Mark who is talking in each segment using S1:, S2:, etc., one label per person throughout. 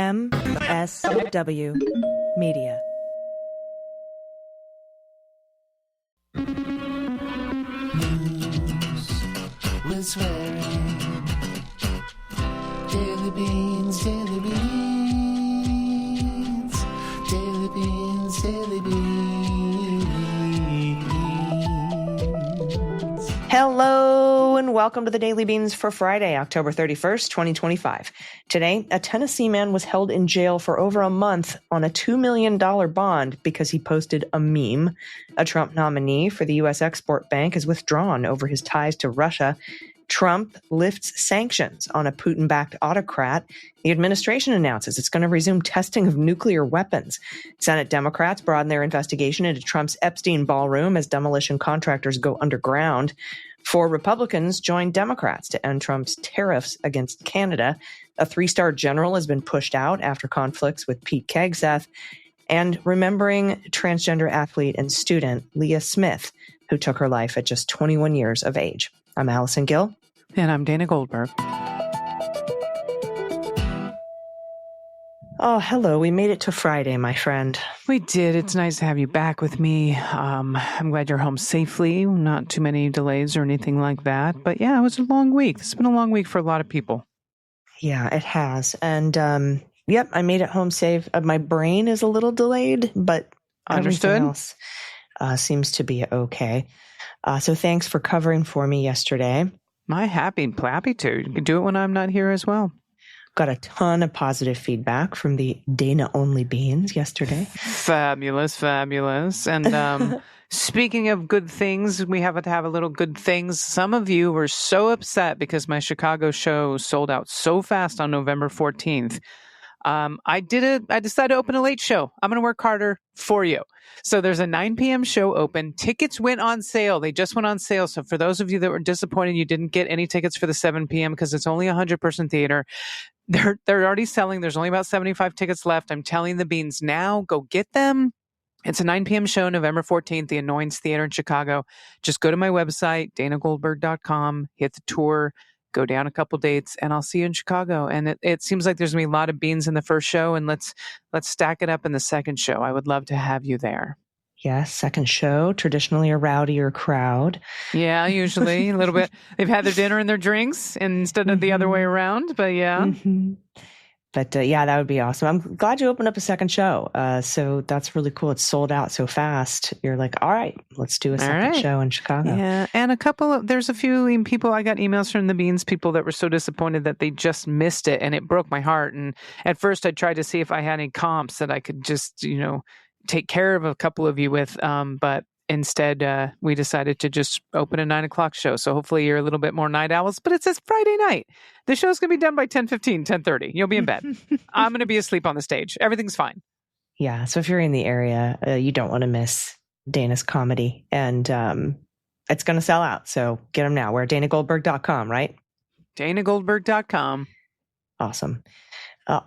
S1: MSW Media.
S2: News with swearing. Daily beans, daily beans. Daily beans, daily beans.
S1: Hello and welcome to the Daily Beans for Friday, October 31st, 2025. Today, a Tennessee man was held in jail for over a month on a $2 million bond because he posted a meme. A Trump nominee for the U.S. Export Bank is withdrawn over his ties to Russia. Trump lifts sanctions on a Putin-backed autocrat. The administration announces it's going to resume testing of nuclear weapons. Senate Democrats broaden their investigation into Trump's Epstein ballroom as demolition contractors go underground. 4 Republicans join Democrats to end Trump's tariffs against Canada. A 3-star general has been pushed out after conflicts with Pete Hegseth. And remembering transgender athlete and student Lia Smith, who took her life at just 21 years of age. I'm Allison Gill.
S3: And I'm Dana Goldberg.
S1: Oh, hello. We made it to Friday, my friend.
S3: We did. It's nice to have you back with me. I'm glad you're home safely. Not too many delays or anything like that. But yeah, it was a long week. It's been a long week for a lot of people.
S1: Yeah, it has. And yep, I made it home safe. My brain is a little delayed, but
S3: Understood.
S1: everything else seems to be okay. So thanks for covering for me yesterday.
S3: My happy to. You can do it when I'm not here as well.
S1: Got a ton of positive feedback from the Dana-only beans yesterday.
S3: Fabulous. And speaking of good things, we have to have a little good things. Some of you were so upset because my Chicago show sold out so fast on November 14th. I decided to open a late show. I'm going to work harder for you. So there's a 9 p.m. show open. Tickets went on sale. They just went on sale. So for those of you that were disappointed you didn't get any tickets for the 7 p.m. because it's only a 100-person theater, they're already selling. There's only about 75 tickets left. I'm telling the beans now, go get them. It's a 9 p.m. show, November 14th, the Annoyance Theater in Chicago. Just go to my website, danagoldberg.com, hit the tour, go down a couple dates, and I'll see you in Chicago. And it seems like there's going to be a lot of beans in the first show, and let's stack it up in the second show. I would love to have you there.
S1: Yes, second show, traditionally a rowdier crowd.
S3: Yeah, usually a little bit. They've had their dinner and their drinks instead of the other way around, but yeah.
S1: Mm-hmm. But yeah, that would be awesome. I'm glad you opened up a second show. So that's really cool. It's sold out so fast. You're like, all right, let's do a second show in Chicago.
S3: Yeah. And there's a few people, I got emails from the Beans people that were so disappointed that they just missed it. And it broke my heart. And at first I tried to see if I had any comps that I could just, take care of a couple of you with. But instead, we decided to just open a 9 o'clock show. So hopefully you're a little bit more night owls, but it says Friday night. The show's going to be done by 10:15, 10:30. You'll be in bed. I'm going to be asleep on the stage. Everything's fine.
S1: Yeah. So if you're in the area, you don't want to miss Dana's comedy. And it's going to sell out. So get them now. We're at danagoldberg.com, right?
S3: danagoldberg.com.
S1: Awesome.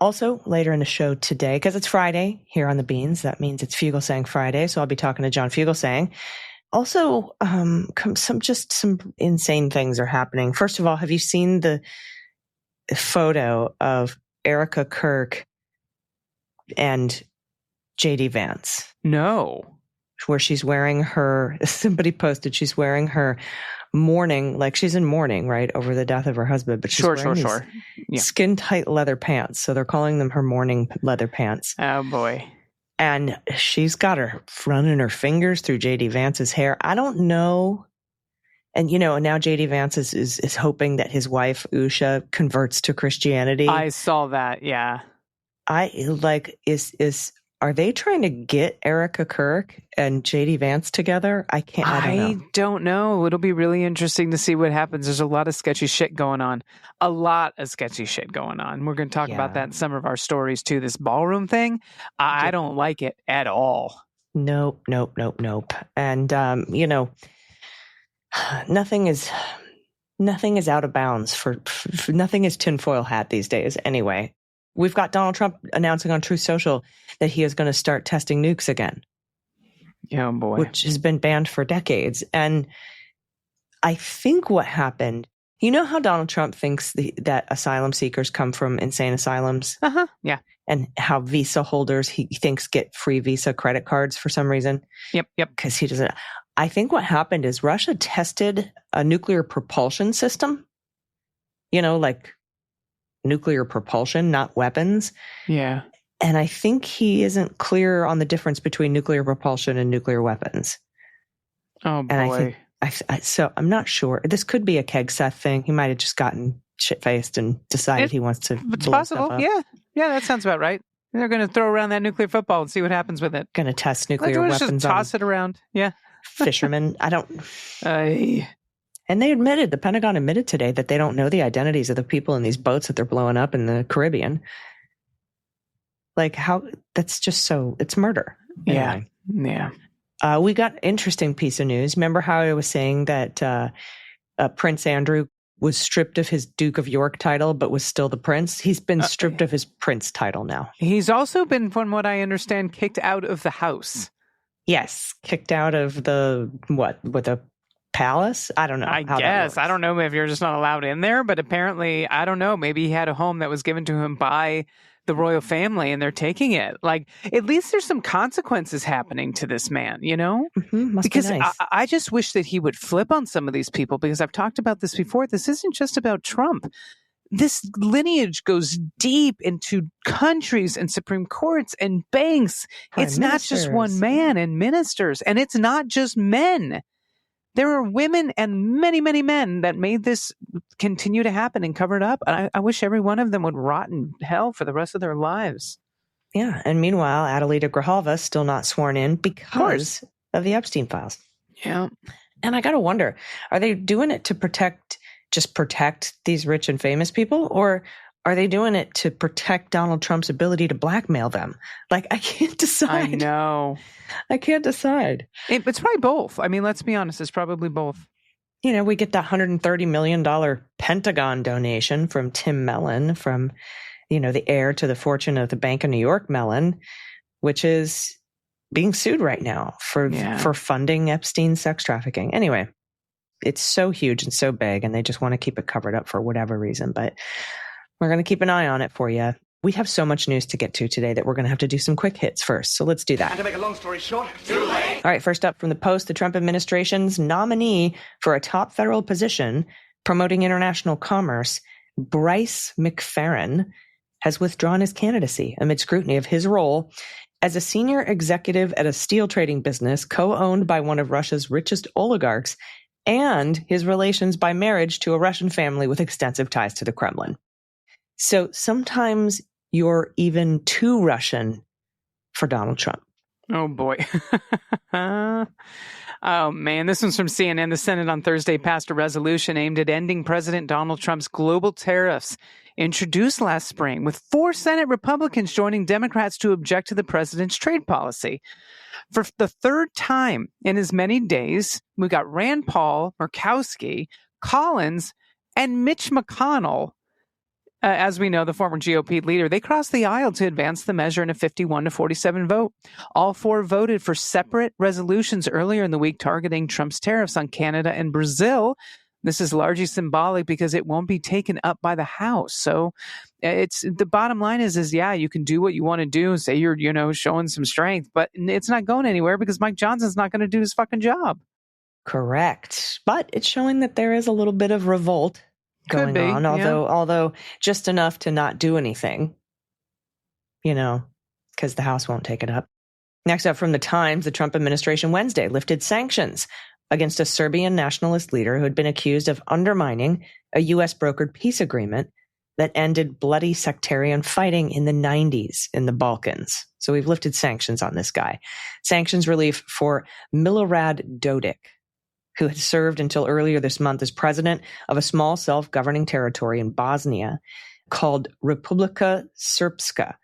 S1: Also, later in the show today, because it's Friday here on the Beans, that means it's Fugelsang Friday. So I'll be talking to John Fugelsang. Also, some insane things are happening. First of all, have you seen the photo of Erica Kirk and JD Vance?
S3: No.
S1: Where she's wearing somebody posted she's wearing her mourning, like she's in mourning, right, over the death of her husband, but she's wearing these skin-tight leather pants. So they're calling them her mourning leather pants.
S3: Oh, boy.
S1: And she's got her running her fingers through JD Vance's hair. I don't know. And, now JD Vance is hoping that his wife, Usha, converts to Christianity.
S3: I saw that, yeah.
S1: Are they trying to get Erica Kirk and JD Vance together? I
S3: don't know. It'll be really interesting to see what happens. There's a lot of sketchy shit going on. We're going to talk about that in some of our stories too. This ballroom thing, I don't like it at all.
S1: Nope. And, nothing is out of bounds for nothing is tinfoil hat these days anyway. We've got Donald Trump announcing on Truth Social that he is going to start testing nukes again.
S3: Oh, boy.
S1: Which has been banned for decades. And I think what happened You know how Donald Trump thinks that asylum seekers come from insane asylums?
S3: Yeah.
S1: And how visa holders, he thinks, get free Visa credit cards for some reason?
S3: Yep.
S1: Because he doesn't. I think what happened is Russia tested a nuclear propulsion system. Like nuclear propulsion, not weapons.
S3: Yeah.
S1: And I think he isn't clear on the difference between nuclear propulsion and nuclear weapons.
S3: Oh, boy.
S1: And I think, so I'm not sure. This could be a Hegseth thing. He might have just gotten shit-faced and decided he wants to
S3: It's
S1: blow
S3: possible.
S1: stuff up.
S3: Yeah, that sounds about right. They're going to throw around that nuclear football and see what happens with it.
S1: Going to test nuclear
S3: Let's
S1: weapons
S3: just toss it around. Yeah.
S1: fishermen. I don't...
S3: Aye.
S1: And the Pentagon admitted today that they don't know the identities of the people in these boats that they're blowing up in the Caribbean. Like that's just it's murder. Anyway.
S3: Yeah.
S1: We got an interesting piece of news. Remember how I was saying that Prince Andrew was stripped of his Duke of York title, but was still the prince? He's been stripped of his prince title now.
S3: He's also been, from what I understand, kicked out of the house.
S1: Yes. Kicked out of with a palace? I don't know.
S3: I guess. I don't know if you're just not allowed in there, but apparently, I don't know. Maybe he had a home that was given to him by the royal family and they're taking it. Like, at least there's some consequences happening to this man,
S1: Mm-hmm,
S3: because
S1: be nice.
S3: I just wish that he would flip on some of these people, because I've talked about this before. This isn't just about Trump. This lineage goes deep into countries and Supreme Courts and banks. It's not just one man and ministers, and it's not just men. There are women and many, many men that made this continue to happen and cover it up. And I wish every one of them would rot in hell for the rest of their lives.
S1: Yeah. And meanwhile, Adelita Grijalva still not sworn in because of the Epstein files.
S3: Yeah.
S1: And I got to wonder, are they doing it to protect these rich and famous people? Or are they doing it to protect Donald Trump's ability to blackmail them? Like, I can't decide.
S3: I know.
S1: I can't decide.
S3: It's probably both. I mean, let's be honest. It's probably both.
S1: We get the $130 million Pentagon donation from Tim Mellon, from, the heir to the fortune of the Bank of New York Mellon, which is being sued right now for funding Epstein sex trafficking. Anyway, it's so huge and so big, and they just want to keep it covered up for whatever reason. But we're going to keep an eye on it for you. We have so much news to get to today that we're going to have to do some quick hits first. So let's do that.
S4: And to make a long story short, too late.
S1: All right, first up from the Post, the Trump administration's nominee for a top federal position promoting international commerce, Bryce McFerrin, has withdrawn his candidacy amid scrutiny of his role as a senior executive at a steel trading business co-owned by one of Russia's richest oligarchs, and his relations by marriage to a Russian family with extensive ties to the Kremlin. So sometimes you're even too Russian for Donald Trump.
S3: Oh, boy. Oh, man. This one's from CNN. The Senate on Thursday passed a resolution aimed at ending President Donald Trump's global tariffs introduced last spring, with 4 Senate Republicans joining Democrats to object to the president's trade policy. For the third time in as many days, we got Rand Paul, Murkowski, Collins, and Mitch McConnell. As we know, the former GOP leader, they crossed the aisle to advance the measure in a 51-47 vote. All 4 voted for separate resolutions earlier in the week targeting Trump's tariffs on Canada and Brazil. This is largely symbolic because it won't be taken up by the House. So it's the bottom line is you can do what you want to do, say you're, showing some strength, but it's not going anywhere because Mike Johnson's not going to do his fucking job.
S1: Correct. But it's showing that there is a little bit of revolt going on, although just enough to not do anything, because the House won't take it up. Next up from the Times, the Trump administration Wednesday lifted sanctions against a Serbian nationalist leader who had been accused of undermining a U.S. brokered peace agreement that ended bloody sectarian fighting in the 90s in the Balkans. So we've lifted sanctions on this guy. Sanctions relief for Milorad Dodik, who had served until earlier this month as president of a small self-governing territory in Bosnia called Republika Srpska.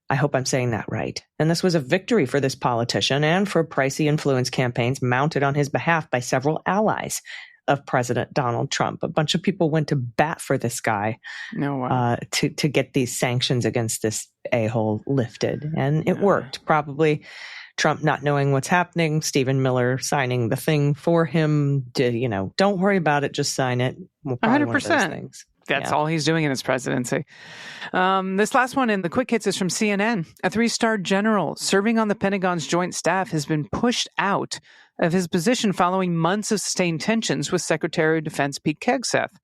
S1: I hope I'm saying that right. And this was a victory for this politician and for pricey influence campaigns mounted on his behalf by several allies of President Donald Trump. A bunch of people went to bat for this guy to get these sanctions against this a-hole lifted. And it worked. Probably Trump not knowing what's happening, Stephen Miller signing the thing for him. Don't worry about it, just sign it. Well, probably 100%. One of those things.
S3: That's all he's doing in his presidency. This last one in the quick hits is from CNN. A 3-star general serving on the Pentagon's joint staff has been pushed out of his position following months of sustained tensions with Secretary of Defense Pete Hegseth.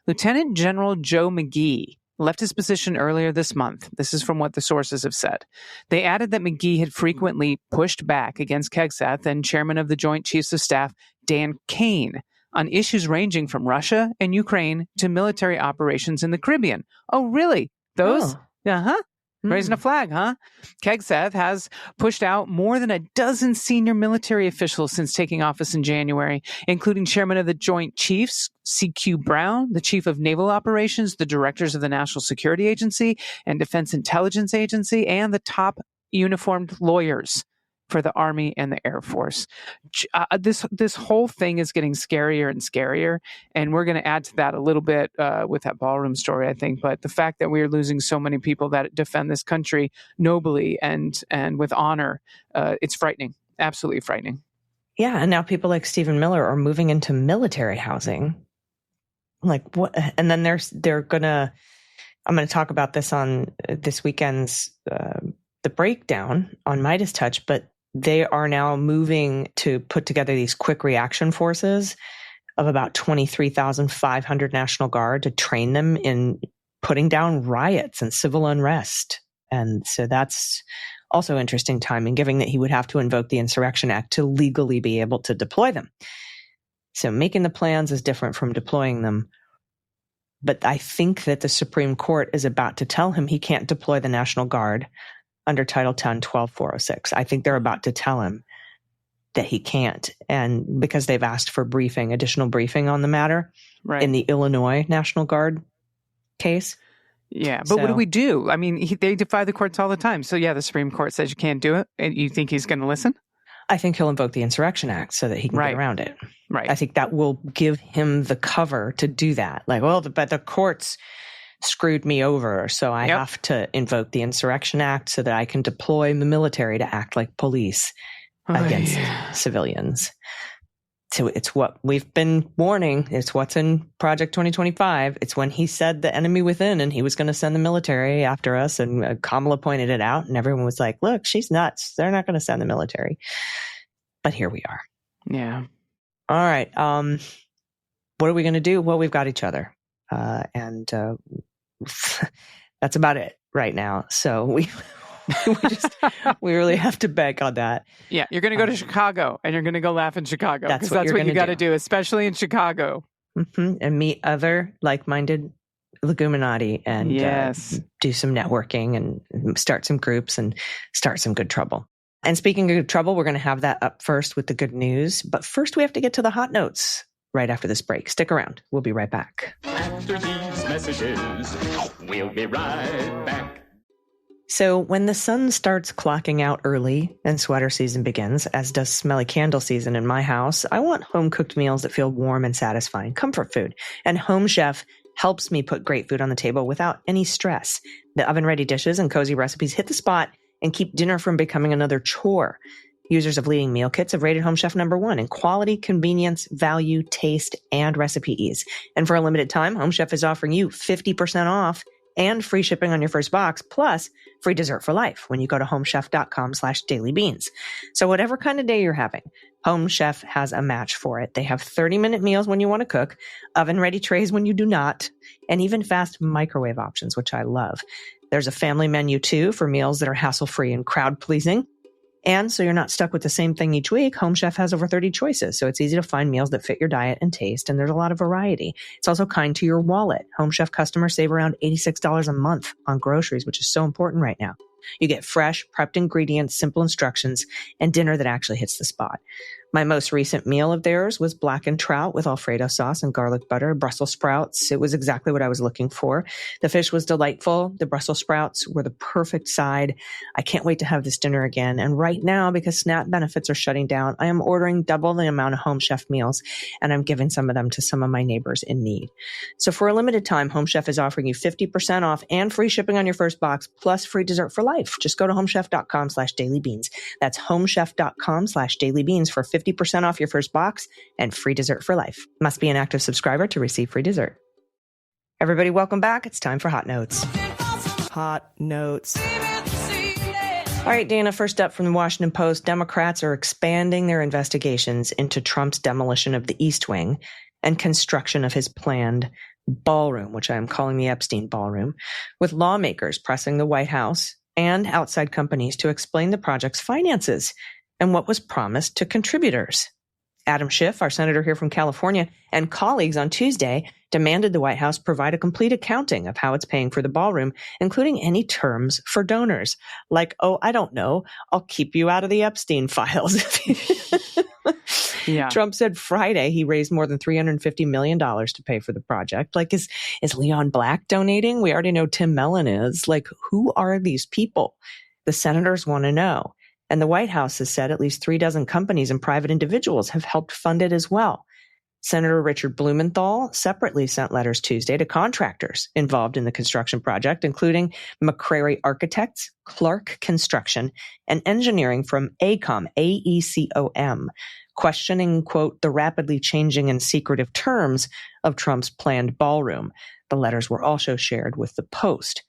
S3: Lieutenant General Joe McGee left his position earlier this month. This is from what the sources have said. They added that McGee had frequently pushed back against Hegseth and Chairman of the Joint Chiefs of Staff Dan Kane on issues ranging from Russia and Ukraine to military operations in the Caribbean. Oh, really? Those? Uh-huh. Raising a flag, huh? Hegseth has pushed out more than a dozen senior military officials since taking office in January, including Chairman of the Joint Chiefs, C.Q. Brown, the Chief of Naval Operations, the Directors of the National Security Agency and Defense Intelligence Agency, and the top uniformed lawyers for the Army and the Air Force. This whole thing is getting scarier and scarier, and we're going to add to that a little bit with that Ballroom story, I think. But the fact that we are losing so many people that defend this country nobly and with honor, it's frightening, absolutely frightening.
S1: Yeah, and now people like Stephen Miller are moving into military housing. Like what? And then they're gonna. I'm going to talk about this on this weekend's the breakdown on Midas Touch, but they are now moving to put together these quick reaction forces of about 23,500 National Guard to train them in putting down riots and civil unrest. And so that's also interesting timing, given that he would have to invoke the Insurrection Act to legally be able to deploy them. So making the plans is different from deploying them. But I think that the Supreme Court is about to tell him he can't deploy the National Guard under Title 10, 12406. I think they're about to tell him that he can't. And because they've asked for additional briefing on the matter in the Illinois National Guard case.
S3: Yeah, but what do we do? I mean, they defy the courts all the time. So yeah, the Supreme Court says you can't do it. And you think he's going to listen?
S1: I think he'll invoke the Insurrection Act so that he can get around it.
S3: Right.
S1: I think that will give him the cover to do that. Like, well, but the courts screwed me over, so I have to invoke the Insurrection Act so that I can deploy the military to act like police against civilians. So it's what we've been warning. It's what's in Project 2025. It's when he said the enemy within and he was going to send the military after us, and Kamala pointed it out and everyone was like, look, she's nuts. They're not going to send the military. But here we are.
S3: Yeah.
S1: All right. What are we going to do? Well, we've got each other. And that's about it right now. So we really have to bank on that.
S3: Yeah, you're going to go to Chicago and you're going to go laugh in Chicago.
S1: That's
S3: what you got to do, especially in Chicago.
S1: Mm-hmm. And meet other like-minded leguminati and do some networking and start some groups and start some good trouble. And speaking of good trouble, we're going to have that up first with the good news. But first, we have to get to the hot notes right after this break. Stick around. We'll be right back.
S5: After these messages, we'll be right back.
S1: So when the sun starts clocking out early and sweater season begins, as does smelly candle season in my house, I want home-cooked meals that feel warm and satisfying, comfort food. And HomeChef helps me put great food on the table without any stress. The oven-ready dishes and cozy recipes hit the spot and keep dinner from becoming another chore. Users of leading meal kits have rated HomeChef #1 in quality, convenience, value, taste, and recipe ease. And for a limited time, HomeChef is offering you 50% off and free shipping on your first box, plus free dessert for life when you go to homechef.com/dailybeans. So whatever kind of day you're having, HomeChef has a match for it. They have 30-minute meals when you want to cook, oven-ready trays when you do not, and even fast microwave options, which I love. There's a family menu, too, for meals that are hassle-free and crowd-pleasing. And so you're not stuck with the same thing each week. HomeChef has over 30 choices, so it's easy to find meals that fit your diet and taste, and there's a lot of variety. It's also kind to your wallet. HomeChef customers save around $86 a month on groceries, which is so important right now. You get fresh, prepped ingredients, simple instructions, and dinner that actually hits the spot. My most recent meal of theirs was blackened trout with Alfredo sauce and garlic butter, Brussels sprouts. It was exactly what I was looking for. The fish was delightful. The Brussels sprouts were the perfect side. I can't wait to have this dinner again. And right now, because SNAP benefits are shutting down, I am ordering double the amount of HomeChef meals, and I'm giving some of them to some of my neighbors in need. So for a limited time, HomeChef is offering you 50% off and free shipping on your first box, plus free dessert for life. Just go to homechef.com/dailybeans. That's homechef.com/dailybeans for 50% off your first box and free dessert for life. Must be an active subscriber to receive free dessert. Everybody, welcome back. It's time for Hot Notes. Hot Notes. All right, Dana, first up from the Washington Post, Democrats are expanding their investigations into Trump's demolition of the East Wing and construction of his planned ballroom, which I am calling the Epstein Ballroom, with lawmakers pressing the White House and outside companies to explain the project's finances and what was promised to contributors. Adam Schiff, our senator here from California, and colleagues on Tuesday demanded the White House provide a complete accounting of how it's paying for the ballroom, including any terms for donors. Like, oh, I don't know, I'll keep you out of the Epstein files.
S3: Yeah.
S1: Trump said Friday he raised more than $350 million to pay for the project. Like, is Leon Black donating? We already know Tim Mellon is. Like, who are these people? The senators want to know. And the White House has said at least 36 companies and private individuals have helped fund it as well. Senator Richard Blumenthal separately sent letters Tuesday to contractors involved in the construction project, including McCrary Architects, Clark Construction, and engineering from AECOM, A-E-C-O-M, questioning, quote, the rapidly changing and secretive terms of Trump's planned ballroom. The letters were also shared with the Post.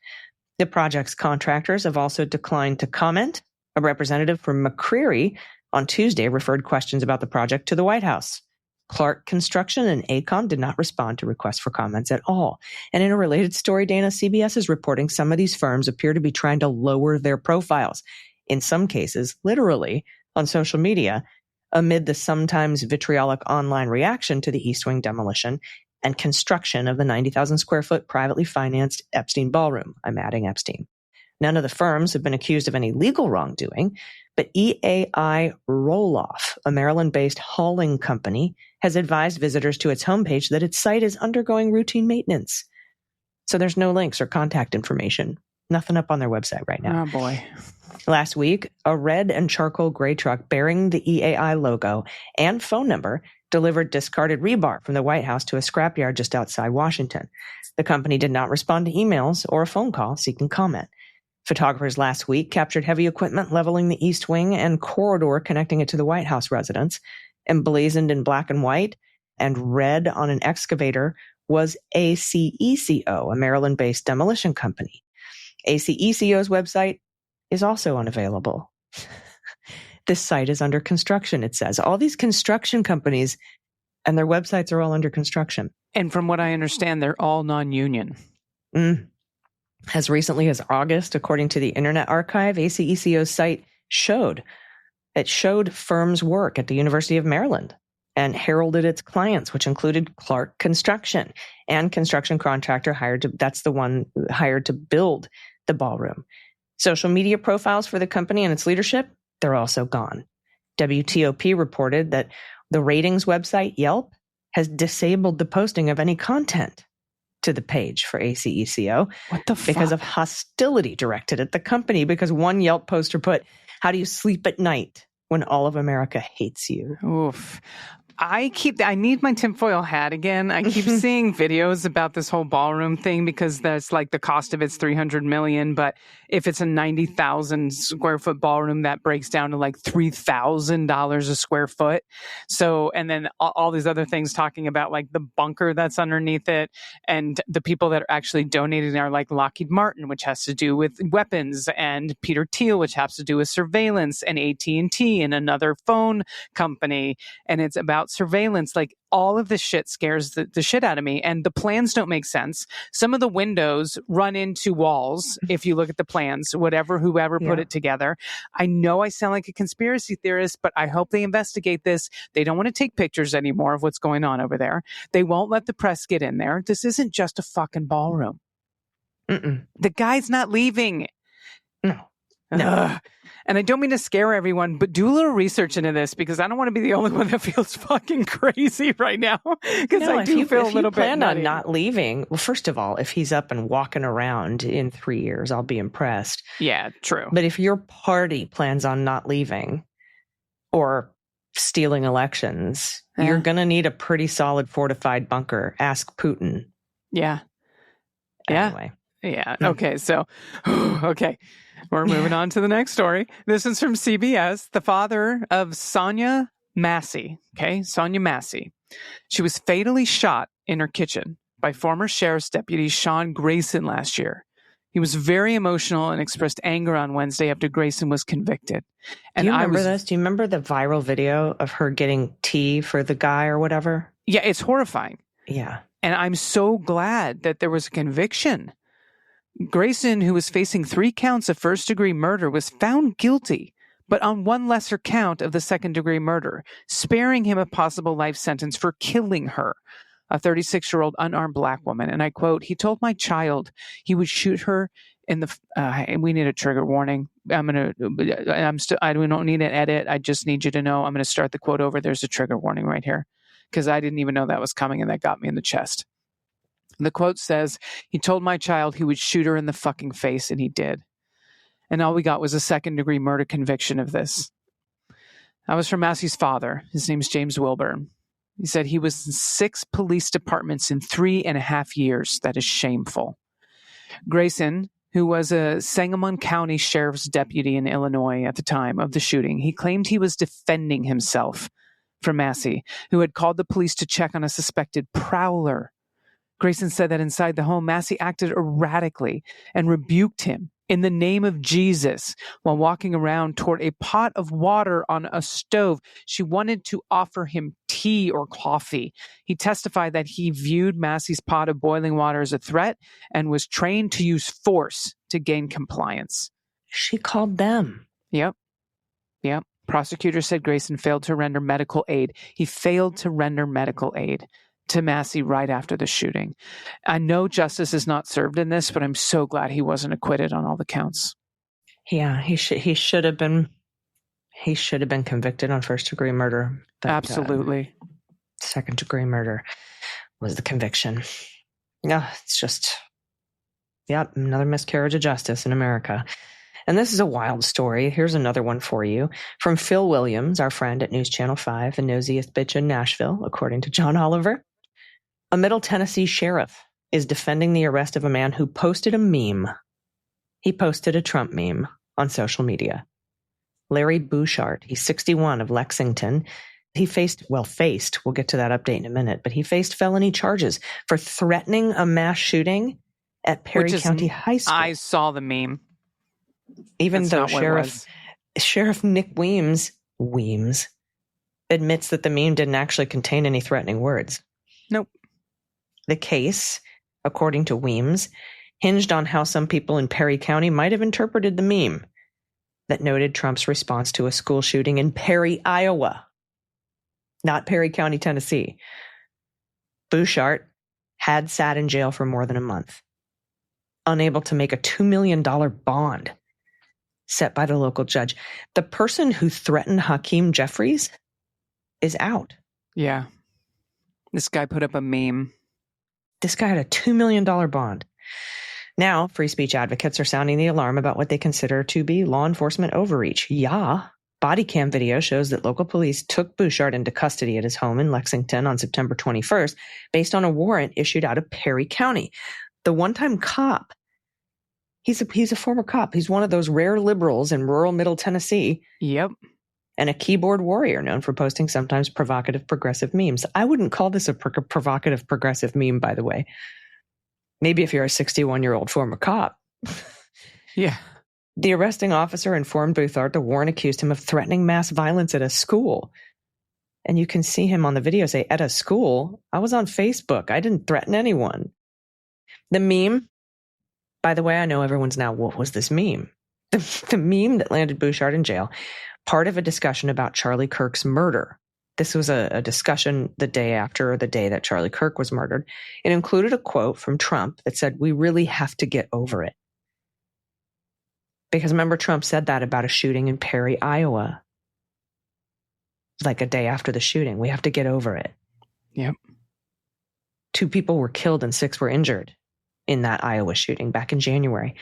S1: The project's contractors have also declined to comment. A representative from McCreary on Tuesday referred questions about the project to the White House. Clark Construction and AECOM did not respond to requests for comments at all. And in a related story, Dana, CBS is reporting some of these firms appear to be trying to lower their profiles, in some cases, literally, on social media, amid the sometimes vitriolic online reaction to the East Wing demolition and construction of the 90,000 square foot privately financed Epstein Ballroom. I'm adding Epstein. None of the firms have been accused of any legal wrongdoing, but EAI Roloff, a Maryland-based hauling company, has advised visitors to its homepage that its site is undergoing routine maintenance. So there's no links or contact information. Nothing up on their website right now.
S3: Oh, boy.
S1: Last week, a red and charcoal gray truck bearing the EAI logo and phone number delivered discarded rebar from the White House to a scrapyard just outside Washington. The company did not respond to emails or a phone call seeking comment. Photographers last week captured heavy equipment leveling the East Wing and corridor connecting it to the White House residence. Emblazoned in black and white and red on an excavator was ACECO, a Maryland-based demolition company. ACECO's website is also unavailable. This site is under construction, it says. All these construction companies and their websites are all under construction.
S3: And from what I understand, they're all non-union.
S1: As recently as August, according to the Internet Archive, ACECO's site showed firms' work at the University of Maryland and heralded its clients, which included Clark Construction and construction contractor hired to build the ballroom. Social media profiles for the company and its leadership, they're also gone. WTOP reported that the ratings website Yelp has disabled the posting of any content to the page for ACECO.
S3: What the fuck?
S1: Because of hostility directed at the company, because one Yelp poster put, "How do you sleep at night when all of America hates you?"
S3: Oof. I need my tinfoil hat again. I keep seeing videos about this whole ballroom thing because that's like the cost of it's $300 million. But if it's a 90,000 square foot ballroom, that breaks down to like $3,000 a square foot. So, and then all these other things talking about like the bunker that's underneath it. And the people that are actually donating are like Lockheed Martin, which has to do with weapons, and Peter Thiel, which has to do with surveillance, and AT&T and another phone company. And it's about surveillance. Like, all of this shit scares the shit out of me, and the plans don't make sense. Some of the windows run into walls if you look at the plans, whoever put it together. I know I sound like a conspiracy theorist, but I hope they investigate this. They don't want to take pictures anymore of what's going on over there. They won't let the press get in there. This isn't just a fucking ballroom. The guy's not leaving.
S1: No.
S3: Ugh. And I don't mean to scare everyone, but do a little research into this because I don't want to be the only one that feels fucking crazy right now. Because I do feel a little bit
S1: planned
S3: nutty.
S1: on not leaving, well, first of all, if he's up and walking around in 3 years, I'll be impressed.
S3: Yeah, true.
S1: But if your party plans on not leaving or stealing elections, you're going to need a pretty solid fortified bunker. Ask Putin.
S3: Yeah.
S1: Anyway.
S3: Yeah. Okay. So, okay. We're moving on to the next story. This is from CBS. The father of Sonia Massey. Okay. Sonia Massey. She was fatally shot in her kitchen by former sheriff's deputy Sean Grayson last year. He was very emotional and expressed anger on Wednesday after Grayson was convicted. And
S1: do you remember this? Do you remember the viral video of her getting tea for the guy or whatever?
S3: Yeah, it's horrifying.
S1: Yeah.
S3: And I'm so glad that there was a conviction. Grayson, who was facing 3 counts of first-degree murder, was found guilty, but on one lesser count of the second-degree murder, sparing him a possible life sentence for killing her, a 36-year-old unarmed black woman. And I quote, "He told my child he would shoot her in the." And we need a trigger warning. I don't need an edit. I just need you to know I'm going to start the quote over. There's a trigger warning right here because I didn't even know that was coming, and that got me in the chest. The quote says, "He told my child he would shoot her in the fucking face, and he did." And all we got was a second-degree murder conviction of this. That was from Massey's father. His name's James Wilburn. He said he was in 6 police departments in 3.5 years. That is shameful. Grayson, who was a Sangamon County Sheriff's deputy in Illinois at the time of the shooting, he claimed he was defending himself from Massey, who had called the police to check on a suspected prowler. Grayson said that inside the home, Massey acted erratically and rebuked him in the name of Jesus while walking around toward a pot of water on a stove. She wanted to offer him tea or coffee. He testified that he viewed Massey's pot of boiling water as a threat and was trained to use force to gain compliance.
S1: She called them.
S3: Yep. Prosecutors said Grayson failed to render medical aid. He failed to render medical aid to Massey right after the shooting. I know justice is not served in this, but I'm so glad he wasn't acquitted on all the counts.
S1: Yeah, he should have been convicted on first-degree murder. But,
S3: absolutely.
S1: Second-degree murder was the conviction. Yeah, it's just, another miscarriage of justice in America. And this is a wild story. Here's another one for you. From Phil Williams, our friend at News Channel 5, the nosiest bitch in Nashville, according to John Oliver. A Middle Tennessee sheriff is defending the arrest of a man who posted a meme. He posted a Trump meme on social media. Larry Bouchard, he's 61 of Lexington. He faced, we'll get to that update in a minute, but he faced felony charges for threatening a mass shooting at Perry County High School.
S3: I saw the meme.
S1: Even though Sheriff Nick Weems admits that the meme didn't actually contain any threatening words.
S3: Nope.
S1: The case, according to Weems, hinged on how some people in Perry County might have interpreted the meme that noted Trump's response to a school shooting in Perry, Iowa, not Perry County, Tennessee. Bouchard had sat in jail for more than a month, unable to make a $2 million bond set by the local judge. The person who threatened Hakeem Jeffries is out.
S3: Yeah. This guy put up a meme.
S1: This guy had a $2 million bond. Now, free speech advocates are sounding the alarm about what they consider to be law enforcement overreach. Yeah. Body cam video shows that local police took Bouchard into custody at his home in Lexington on September 21st based on a warrant issued out of Perry County. The one-time cop, he's a former cop. He's one of those rare liberals in rural Middle Tennessee.
S3: Yep.
S1: And a keyboard warrior known for posting sometimes provocative progressive memes. I wouldn't call this a provocative progressive meme, by the way. Maybe if you're a 61-year-old former cop.
S3: Yeah.
S1: The arresting officer informed Bouchard the warrant accused him of threatening mass violence at a school. And you can see him on the video say, at a school? I was on Facebook. I didn't threaten anyone. The meme, by the way, I know everyone's now, what was this meme? The meme that landed Bouchard in jail, part of a discussion about Charlie Kirk's murder. This was a discussion the day after the day that Charlie Kirk was murdered. It included a quote from Trump that said, "We really have to get over it." Because remember, Trump said that about a shooting in Perry, Iowa, like a day after the shooting. We have to get over it.
S3: Yep.
S1: 2 people were killed and 6 were injured in that Iowa shooting back in January.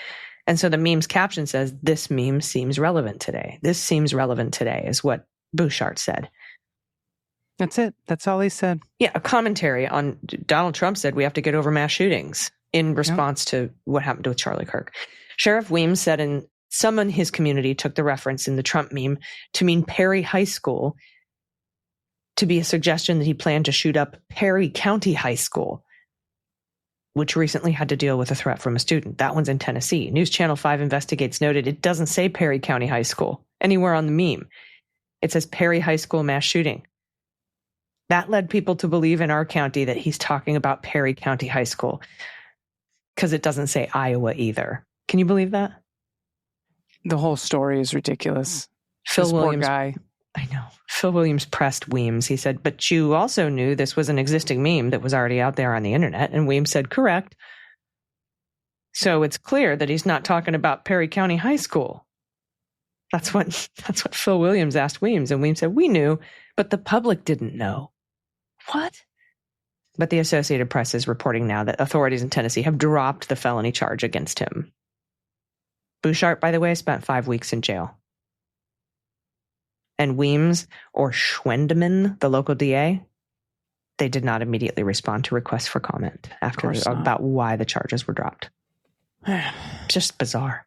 S1: And so the meme's caption says, this meme seems relevant today. This seems relevant today, is what Bouchard said.
S3: That's it. That's all he said.
S1: Yeah, a commentary on Donald Trump said we have to get over mass shootings in response to what happened with Charlie Kirk. Sheriff Weems said some in his community took the reference in the Trump meme to mean Perry High School, to be a suggestion that he planned to shoot up Perry County High School, which recently had to deal with a threat from a student. That one's in Tennessee. News Channel 5 Investigates noted it doesn't say Perry County High School anywhere on the meme. It says Perry High School mass shooting. That led people to believe in our county that he's talking about Perry County High School, because it doesn't say Iowa either. Can you believe that?
S3: The whole story is ridiculous.
S1: Phil
S3: this
S1: Williams,
S3: poor guy.
S1: I know. Phil Williams pressed Weems. He said, but you also knew this was an existing meme that was already out there on the internet. And Weems said, correct. So it's clear that he's not talking about Perry County High School. That's what Phil Williams asked Weems. And Weems said, we knew, but the public didn't know. What? But the Associated Press is reporting now that authorities in Tennessee have dropped the felony charge against him. Bouchard, by the way, spent 5 weeks in jail. And Weems or Schwendeman, the local DA, they did not immediately respond to requests for comment about why the charges were dropped. Just bizarre.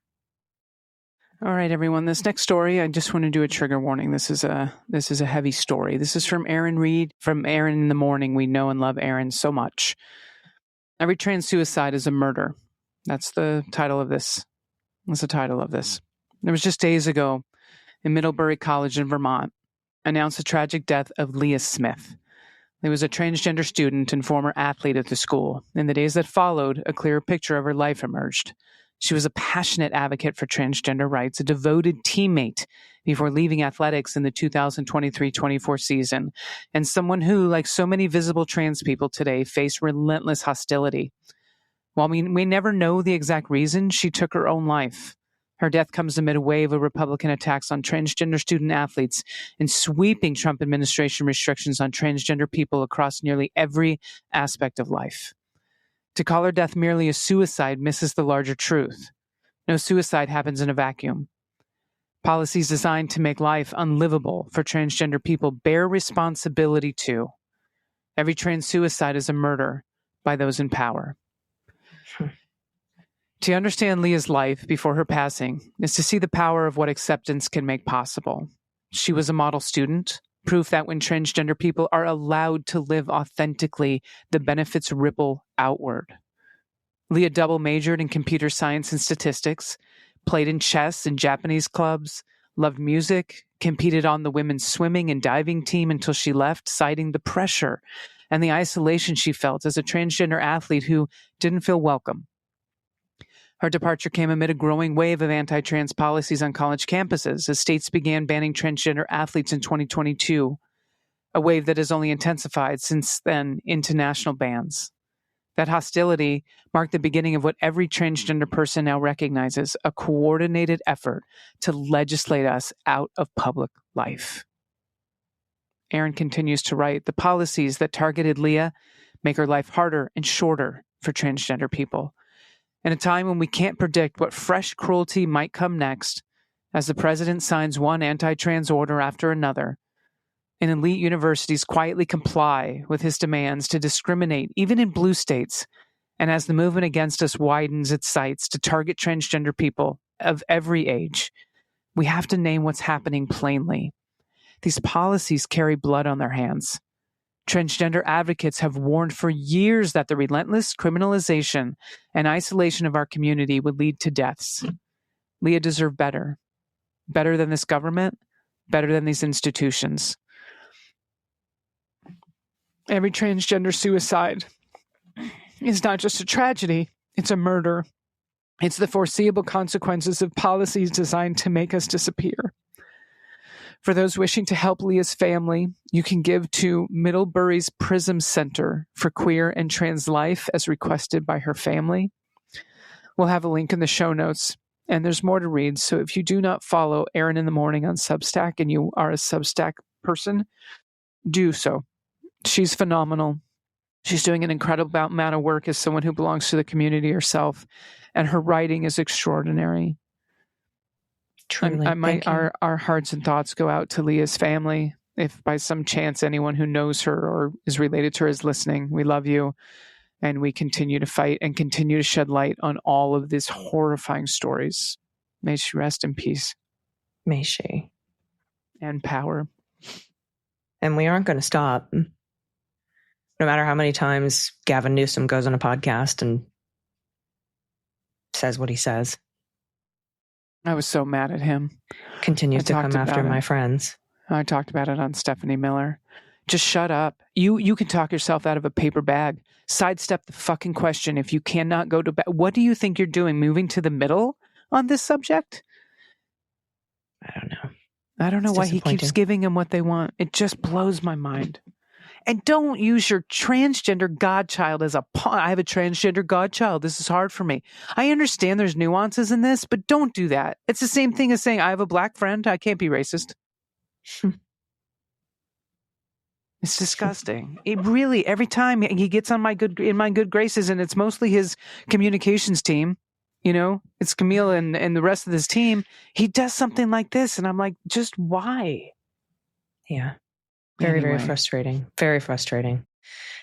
S3: All right, everyone. This next story, I just want to do a trigger warning. This is a heavy story. This is from Aaron Reed, from Aaron in the Morning. We know and love Aaron so much. Every trans suicide is a murder. That's the title of this. That's the title of this. It was just days ago in Middlebury College in Vermont, announced the tragic death of Lia Smith. He was a transgender student and former athlete at the school. In the days that followed, a clearer picture of her life emerged. She was a passionate advocate for transgender rights, a devoted teammate before leaving athletics in the 2023-24 season, and someone who, like so many visible trans people today, faced relentless hostility. While we never know the exact reason she took her own life, her death comes amid a wave of Republican attacks on transgender student athletes and sweeping Trump administration restrictions on transgender people across nearly every aspect of life. To call her death merely a suicide misses the larger truth. No suicide happens in a vacuum. Policies designed to make life unlivable for transgender people bear responsibility too. Every trans suicide is a murder by those in power. To understand Lia's life before her passing is to see the power of what acceptance can make possible. She was a model student, proof that when transgender people are allowed to live authentically, the benefits ripple outward. Lia double majored in computer science and statistics, played in chess and Japanese clubs, loved music, competed on the women's swimming and diving team until she left, citing the pressure and the isolation she felt as a transgender athlete who didn't feel welcome. Her departure came amid a growing wave of anti-trans policies on college campuses as states began banning transgender athletes in 2022, a wave that has only intensified since then into national bans. That hostility marked the beginning of what every transgender person now recognizes, a coordinated effort to legislate us out of public life. Aaron continues to write, the policies that targeted Lia make her life harder and shorter for transgender people. In a time when we can't predict what fresh cruelty might come next, as the president signs one anti-trans order after another, and elite universities quietly comply with his demands to discriminate, even in blue states, and as the movement against us widens its sights to target transgender people of every age, we have to name what's happening plainly. These policies carry blood on their hands. Transgender advocates have warned for years that the relentless criminalization and isolation of our community would lead to deaths. Lia deserved better. Better than this government, better than these institutions. Every transgender suicide is not just a tragedy, it's a murder. It's the foreseeable consequences of policies designed to make us disappear. For those wishing to help Lia's family, you can give to Middlebury's Prism Center for Queer and Trans Life as requested by her family. We'll have a link in the show notes. And there's more to read. So if you do not follow Aaron in the Morning on Substack and you are a Substack person, do so. She's phenomenal. She's doing an incredible amount of work as someone who belongs to the community herself. And her writing is extraordinary.
S1: Truly.
S3: Our hearts and thoughts go out to Lia's family. If by some chance anyone who knows her or is related to her is listening, we love you. And we continue to fight and continue to shed light on all of these horrifying stories. May she rest in peace.
S1: May she.
S3: And power.
S1: And we aren't going to stop. No matter how many times Gavin Newsom goes on a podcast and says what he says.
S3: I was so mad at him.
S1: Continues to come after my friends.
S3: I talked about it on Stephanie Miller. Just shut up. You can talk yourself out of a paper bag. Sidestep the fucking question. If you cannot go to bed, what do you think you're doing? Moving to the middle on this subject?
S1: I don't know.
S3: I don't know why he keeps giving them what they want. It just blows my mind. And don't use your transgender godchild as a pawn. I have a transgender godchild. This is hard for me. I understand there's nuances in this, but don't do that. It's the same thing as saying, I have a black friend. I can't be racist. It's disgusting. It really, every time he gets on my good graces, and it's mostly his communications team, it's Camille and the rest of his team, he does something like this. And I'm like, just why?
S1: Yeah. Very frustrating. Very frustrating.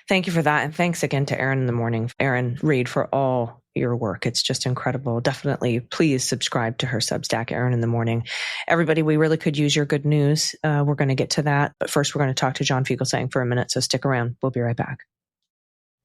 S1: Thank you for that. And thanks again to Aaron in the Morning, Aaron Reed, for all your work. It's just incredible. Definitely, please subscribe to her Substack, Aaron in the Morning. Everybody, we really could use your good news. We're going to get to that. But first, we're going to talk to John Fugelsang for a minute. So stick around. We'll be right back.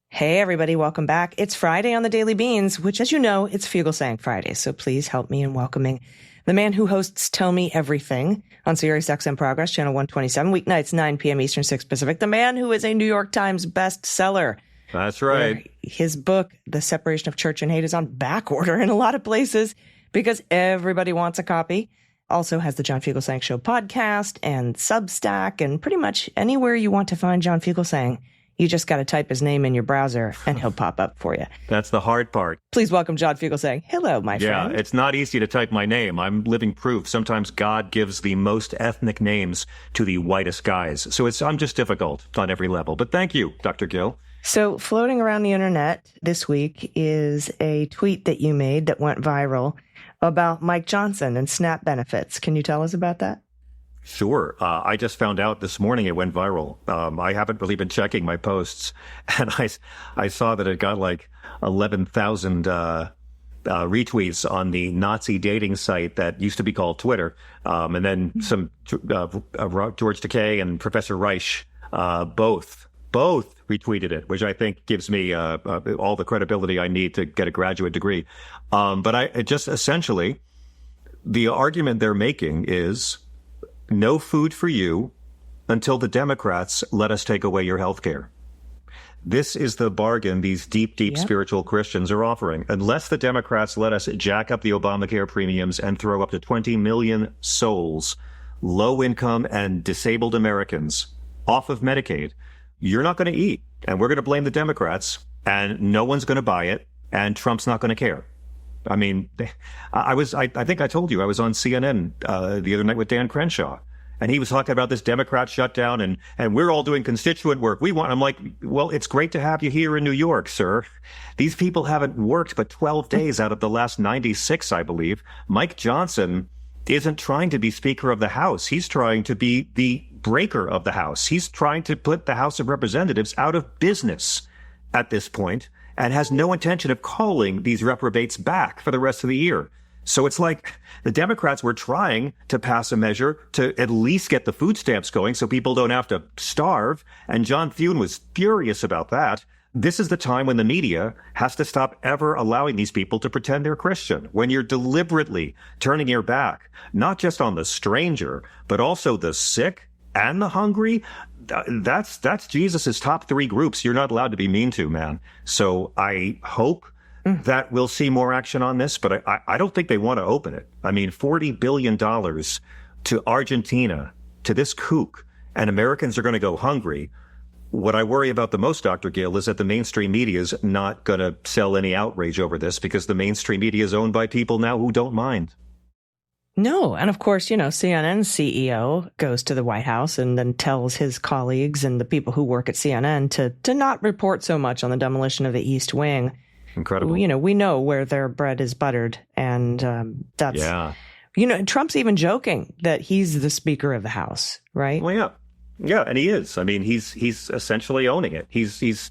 S1: Hey, everybody. Welcome back. It's Friday on the Daily Beans, which, as you know, it's Fugelsang Friday. So please help me in welcoming the man who hosts Tell Me Everything on SiriusXM Progress, channel 127, weeknights, 9 p.m. Eastern, 6 Pacific. The man who is a New York Times bestseller.
S6: That's right.
S1: His book, The Separation of Church and Hate, is on back order in a lot of places because everybody wants a copy. Also has the John Fugelsang Show podcast and Substack, and pretty much anywhere you want to find John Fugelsang, you just got to type his name in your browser and he'll pop up for you.
S6: That's the hard part.
S1: Please welcome John Fugelsang. Hello, my friend.
S6: Yeah, it's not easy to type my name. I'm living proof. Sometimes God gives the most ethnic names to the whitest guys. So I'm just difficult on every level. But thank you, Dr. Gill.
S1: So floating around the internet this week is a tweet that you made that went viral about Mike Johnson and SNAP benefits. Can you tell us about that?
S6: Sure. I just found out this morning it went viral. I haven't really been checking my posts, and I saw that it got like 11,000 retweets on the Nazi dating site that used to be called Twitter. And then some George Takei and Professor Reich both retweeted it, which I think gives me all the credibility I need to get a graduate degree. But essentially, the argument they're making is no food for you until the Democrats let us take away your health care. This is the bargain these deep spiritual Christians are offering. Unless the Democrats let us jack up the Obamacare premiums and throw up to 20 million souls, low-income and disabled Americans, off of Medicaid, you're not going to eat. And we're going to blame the Democrats, and no one's going to buy it, and Trump's not going to care. I mean, I think I told you I was on CNN the other night with Dan Crenshaw, and he was talking about this Democrat shutdown, and we're all doing constituent work. I'm like, well, it's great to have you here in New York, sir. These people haven't worked but 12 days out of the last 96, I believe. Mike Johnson isn't trying to be Speaker of the House. He's trying to be the breaker of the House. He's trying to put the House of Representatives out of business at this point, and has no intention of calling these reprobates back for the rest of the year. So it's like the Democrats were trying to pass a measure to at least get the food stamps going so people don't have to starve. And John Thune was furious about that. This is the time when the media has to stop ever allowing these people to pretend they're Christian. When you're deliberately turning your back, not just on the stranger, but also the sick and the hungry. That's Jesus's top three groups you're not allowed to be mean to, man. So I hope that we'll see more action on this, but I don't think they want to open it. I mean, $40 billion to Argentina, to this kook, and Americans are going to go hungry. What I worry about the most, Dr. Gill, is that the mainstream media is not going to sell any outrage over this because the mainstream media is owned by people now who don't mind.
S1: No. And of course, CNN's CEO goes to the White House and then tells his colleagues and the people who work at CNN to not report so much on the demolition of the East Wing.
S6: Incredible.
S1: We know where their bread is buttered. And that's,
S6: yeah.
S1: Trump's even joking that he's the Speaker of the House, right?
S6: Well, yeah. Yeah, and he is. I mean, he's essentially owning it. He's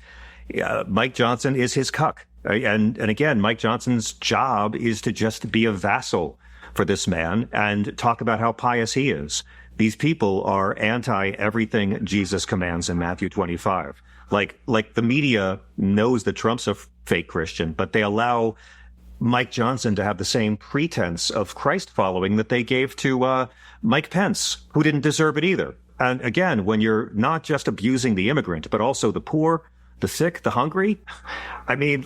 S6: Mike Johnson is his cuck. And again, Mike Johnson's job is to just be a vassal for this man and talk about how pious he is. These people are anti everything Jesus commands in Matthew 25. Like the media knows that Trump's a fake Christian, but they allow Mike Johnson to have the same pretense of Christ following that they gave to Mike Pence, who didn't deserve it either. And again, when you're not just abusing the immigrant, but also the poor, the sick, the hungry, I mean,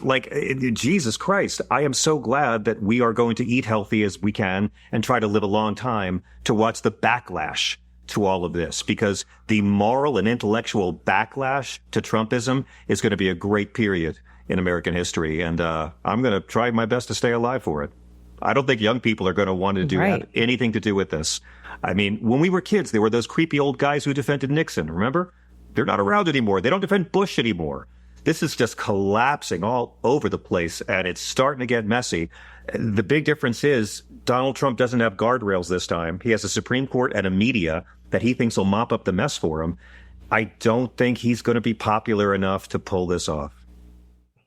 S6: Jesus Christ, I am so glad that we are going to eat healthy as we can and try to live a long time to watch the backlash to all of this, because the moral and intellectual backlash to Trumpism is going to be a great period in American history. And I'm going to try my best to stay alive for it. I don't think young people are going to want to have anything to do with this. I mean, when we were kids, there were those creepy old guys who defended Nixon, remember? They're not around anymore. They don't defend Bush anymore. This is just collapsing all over the place, and it's starting to get messy. The big difference is Donald Trump doesn't have guardrails this time. He has a Supreme Court and a media that he thinks will mop up the mess for him. I don't think he's going to be popular enough to pull this off.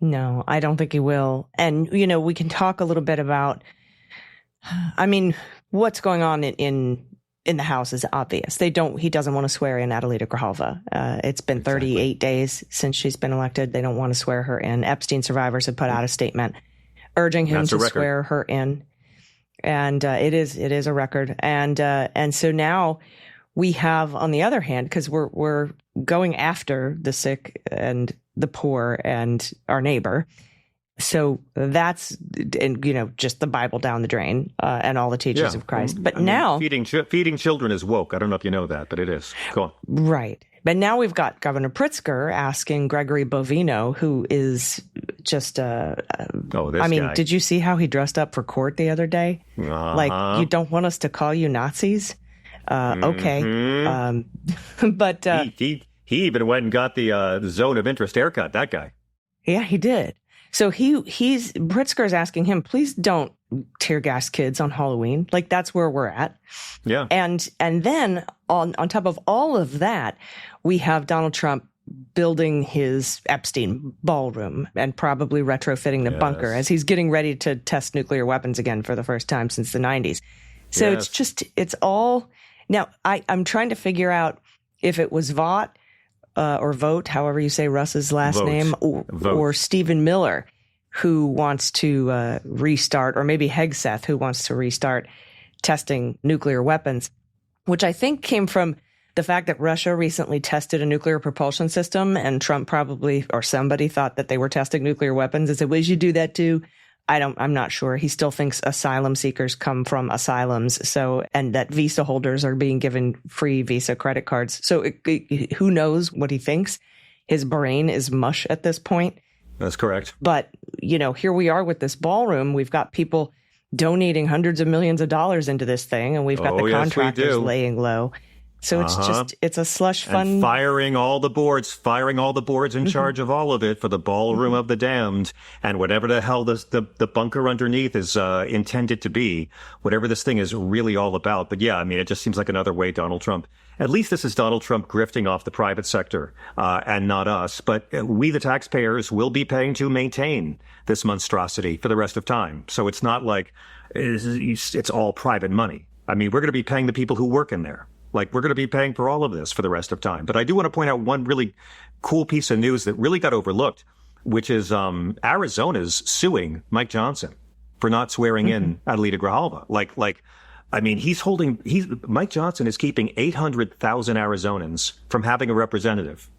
S1: No, I don't think he will. And, we can talk a little bit about, what's going on in the House is obvious. He doesn't want to swear in Adelita Grijalva. It's been 38 days since she's been elected. They don't want to swear her in. Epstein survivors have put out a statement urging him to swear her in. And it is a record. And so now we have, on the other hand, because we're going after the sick and the poor and our neighbor. So that's, just the Bible down the drain and all the teachings of Christ. But now
S6: feeding children is woke. I don't know if you know that, but it is. Go on.
S1: Right. But now we've got Governor Pritzker asking Gregory Bovino, who is just guy. Did you see how he dressed up for court the other day? Like, you don't want us to call you Nazis? Okay. But
S6: he even went and got the zone of interest haircut, that guy.
S1: Yeah, he did. So Pritzker's asking him, please don't tear gas kids on Halloween. Like, that's where we're at.
S6: Yeah.
S1: And then on top of all of that, we have Donald Trump building his Epstein ballroom and probably retrofitting the bunker as he's getting ready to test nuclear weapons again for the first time since the 90s. So it's all now I'm trying to figure out if it was Vought or Vote, however you say Russ's last name, or Stephen Miller, who wants to restart, or maybe Hegseth, who wants to restart testing nuclear weapons, which I think came from the fact that Russia recently tested a nuclear propulsion system, and Trump probably, or somebody, thought that they were testing nuclear weapons and said, we should do that too. I'm not sure. He still thinks asylum seekers come from asylums. So, and that visa holders are being given free visa credit cards. So who knows what he thinks? His brain is mush at this point.
S6: That's correct.
S1: But, here we are with this ballroom. We've got people donating hundreds of millions of dollars into this thing, and we've got the contractors laying low. So it's a slush fund.
S6: And firing all the boards in charge of all of it for the ballroom of the damned, and whatever the hell the bunker underneath is intended to be, whatever this thing is really all about. But yeah, it just seems like another way Donald Trump, at least this is Donald Trump grifting off the private sector and not us. But we, the taxpayers, will be paying to maintain this monstrosity for the rest of time. So it's not like it's all private money. We're going to be paying the people who work in there. Like, we're going to be paying for all of this for the rest of time. But I do want to point out one really cool piece of news that really got overlooked, which is Arizona's suing Mike Johnson for not swearing in Adelita Grijalva. Mike Johnson is keeping 800,000 Arizonans from having a representative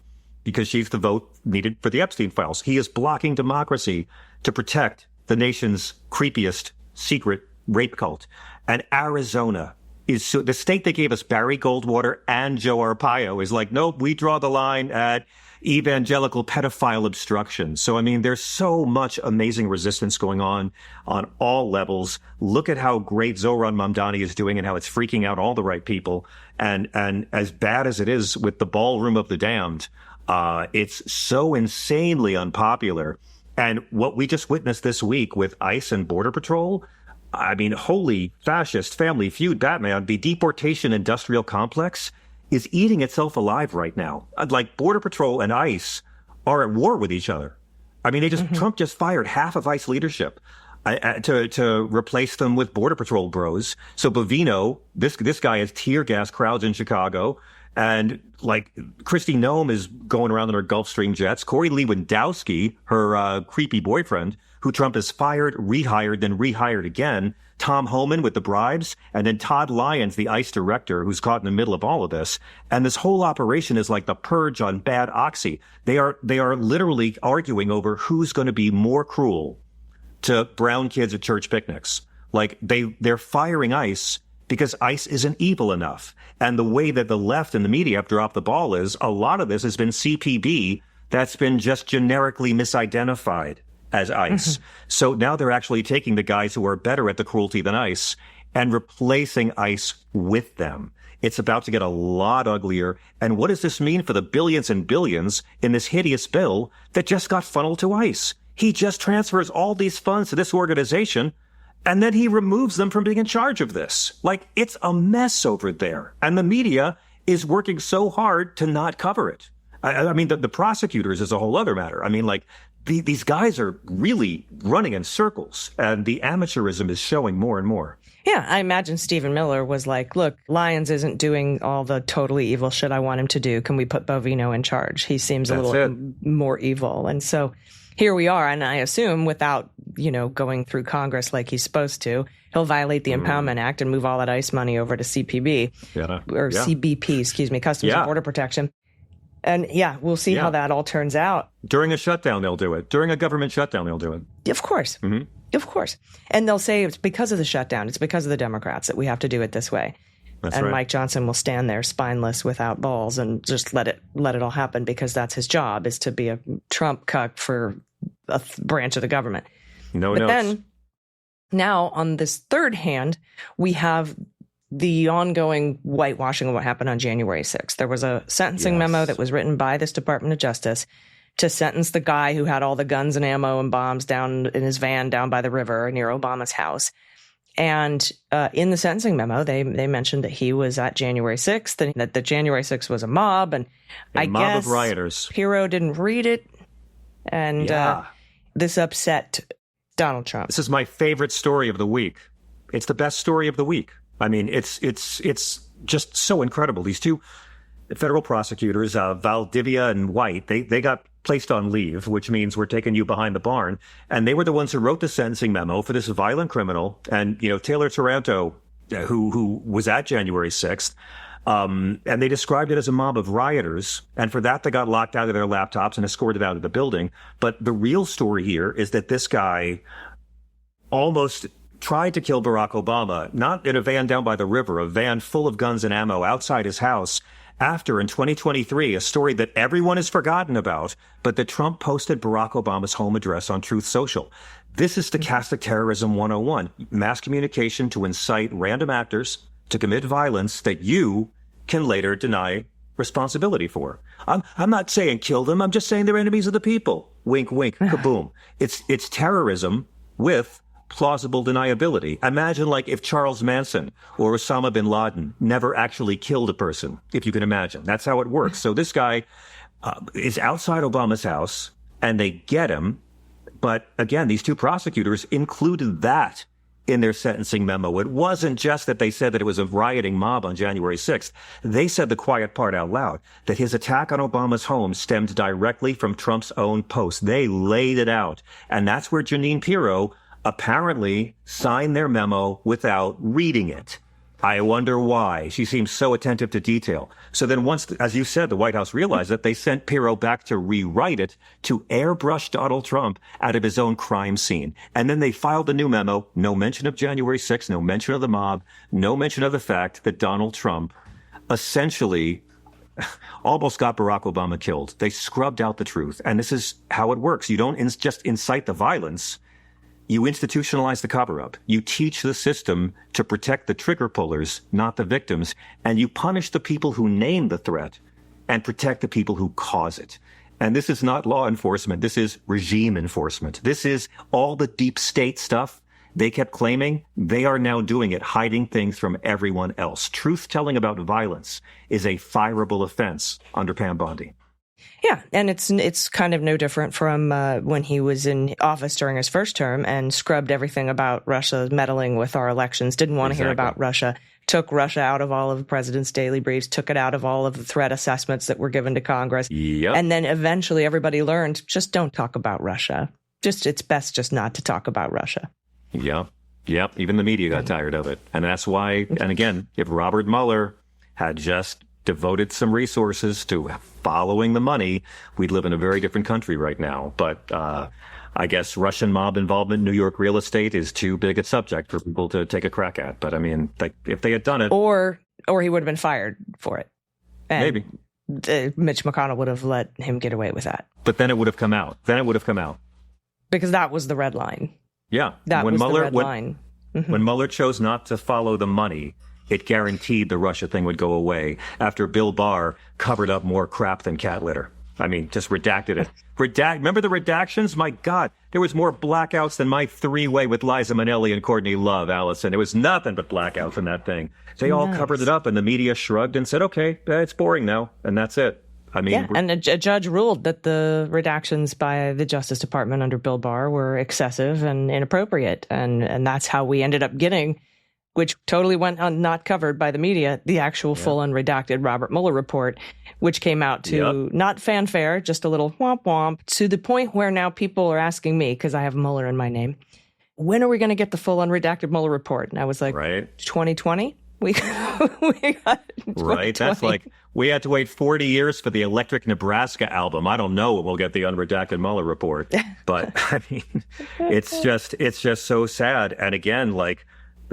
S6: because she's the vote needed for the Epstein files. He is blocking democracy to protect the nation's creepiest secret rape cult. And Arizona is the state that gave us Barry Goldwater and Joe Arpaio is like, nope, we draw the line at evangelical pedophile obstruction. So, I mean, there's so much amazing resistance going on all levels. Look at how great Zohran Mamdani is doing and how it's freaking out all the right people. And as bad as it is with the ballroom of the damned, it's so insanely unpopular. And what we just witnessed this week with ICE and Border Patrol, I mean, holy fascist family feud, Batman, the deportation industrial complex is eating itself alive right now. Like, Border Patrol and ICE are at war with each other. I mean, Trump just fired half of ICE leadership to replace them with Border Patrol bros. So Bovino, this guy has tear gas crowds in Chicago. And like Kristi Noem is going around in her Gulfstream jets. Corey Lewandowski, her creepy boyfriend, who Trump has fired, rehired, then rehired again. Tom Homan with the bribes, and then Todd Lyons, the ICE director, who's caught in the middle of all of this. And this whole operation is like the purge on bad oxy. They are literally arguing over who's going to be more cruel to brown kids at church picnics. Like, they're firing ICE because ICE isn't evil enough. And the way that the left and the media have dropped the ball is a lot of this has been CPB that's been just generically misidentified as ICE. So now they're actually taking the guys who are better at the cruelty than ICE and replacing ICE with them. It's about to get a lot uglier. And what does this mean for the billions and billions in this hideous bill that just got funneled to ICE? He just transfers all these funds to this organization, and then he removes them from being in charge of this. Like, it's a mess over there. And the media is working so hard to not cover it. I mean, the prosecutors is a whole other matter. I mean, like, these guys are really running in circles, and the amateurism is showing more and more.
S1: Yeah, I imagine Stephen Miller was like, look, Lyons isn't doing all the totally evil shit I want him to do. Can we put Bovino in charge? He seems a little more evil. And so here we are. And I assume without, going through Congress like he's supposed to, he'll violate the Impoundment Act and move all that ICE money over to CBP, CBP, Customs and Border Protection. And we'll see how that all turns out.
S6: During a shutdown, they'll do it. During a government shutdown, they'll do it.
S1: Of course. Mm-hmm. Of course. And they'll say it's because of the shutdown. It's because of the Democrats that we have to do it this way.
S6: That's
S1: and
S6: right.
S1: Mike Johnson will stand there spineless without balls and just let it all happen, because that's his job, is to be a Trump cuck for a branch of the government.
S6: No
S1: but
S6: notes.
S1: Then now on this third hand, we have the ongoing whitewashing of what happened on January 6th. There was a sentencing memo that was written by this Department of Justice to sentence the guy who had all the guns and ammo and bombs down in his van down by the river near Obama's house. And in the sentencing memo, they mentioned that he was at January 6th and that the January 6th was a mob. And I guess
S6: of rioters.
S1: Pirro didn't read it. And this upset Donald Trump.
S6: This is my favorite story of the week. It's the best story of the week. I mean, it's just so incredible. These two federal prosecutors, Valdivia and White, they got placed on leave, which means we're taking you behind the barn. And they were the ones who wrote the sentencing memo for this violent criminal. And, Taylor Taranto, who was at January 6th, and they described it as a mob of rioters. And for that, they got locked out of their laptops and escorted out of the building. But the real story here is that this guy almost tried to kill Barack Obama, not in a van down by the river, a van full of guns and ammo outside his house, after, in 2023, a story that everyone has forgotten about, but that Trump posted Barack Obama's home address on Truth Social. This is stochastic terrorism 101, mass communication to incite random actors to commit violence that you can later deny responsibility for. I'm not saying kill them. I'm just saying they're enemies of the people. Wink, wink, kaboom. It's terrorism with plausible deniability. Imagine like if Charles Manson or Osama bin Laden never actually killed a person, if you can imagine. That's how it works. So this guy is outside Obama's house and they get him. But again, these two prosecutors included that in their sentencing memo. It wasn't just that they said that it was a rioting mob on January 6th. They said the quiet part out loud, that his attack on Obama's home stemmed directly from Trump's own post. They laid it out. And that's where Jeanine Pirro apparently signed their memo without reading it. I wonder why. She seems so attentive to detail. So then once, as you said, the White House realized that, they sent Pirro back to rewrite it, to airbrush Donald Trump out of his own crime scene. And then they filed a new memo, no mention of January 6th, no mention of the mob, no mention of the fact that Donald Trump essentially almost got Barack Obama killed. They scrubbed out the truth. And this is how it works. You don't just incite the violence. You institutionalize the cover-up. You teach the system to protect the trigger pullers, not the victims. And you punish the people who name the threat and protect the people who cause it. And this is not law enforcement. This is regime enforcement. This is all the deep state stuff they kept claiming. They are now doing it, hiding things from everyone else. Truth-telling about violence is a fireable offense under Pam Bondi.
S1: Yeah, and it's kind of no different from when he was in office during his first term and scrubbed everything about Russia meddling with our elections, didn't want to hear about Russia, took Russia out of all of the president's daily briefs, took it out of all of the threat assessments that were given to Congress.
S6: Yep.
S1: And then eventually everybody learned, just don't talk about Russia. It's best just not to talk about Russia.
S6: Yep. Even the media got tired of it. And that's why, and again, if Robert Mueller had just devoted some resources to following the money, we'd live in a very different country right now. But I guess Russian mob involvement in New York real estate is too big a subject for people to take a crack at. But I mean, if they had done it,
S1: or he would have been fired for it. And
S6: maybe
S1: Mitch McConnell would have let him get away with that.
S6: But then it would have come out.
S1: Because that was the red line.
S6: Yeah.
S1: That was the red line.
S6: When Mueller chose not to follow the money, it guaranteed the Russia thing would go away after Bill Barr covered up more crap than cat litter. I mean, just redacted it. Remember the redactions? My God, there was more blackouts than my three-way with Liza Minnelli and Courtney Love, Allison. It was nothing but blackouts in that thing. They all covered it up, and the media shrugged and said, okay, it's boring now, and that's it. I mean,
S1: and a judge ruled that the redactions by the Justice Department under Bill Barr were excessive and inappropriate, and that's how we ended up getting, which totally went not covered by the media, the actual full unredacted Robert Mueller report, which came out to not fanfare, just a little womp womp, to the point where now people are asking me, because I have Mueller in my name, when are we going to get the full unredacted Mueller report? And I was like, 2020? We got
S6: right. That's like we had to wait 40 years for the Electric Nebraska album. I don't know when we'll get the unredacted Mueller report, but I mean, it's just so sad. And again, like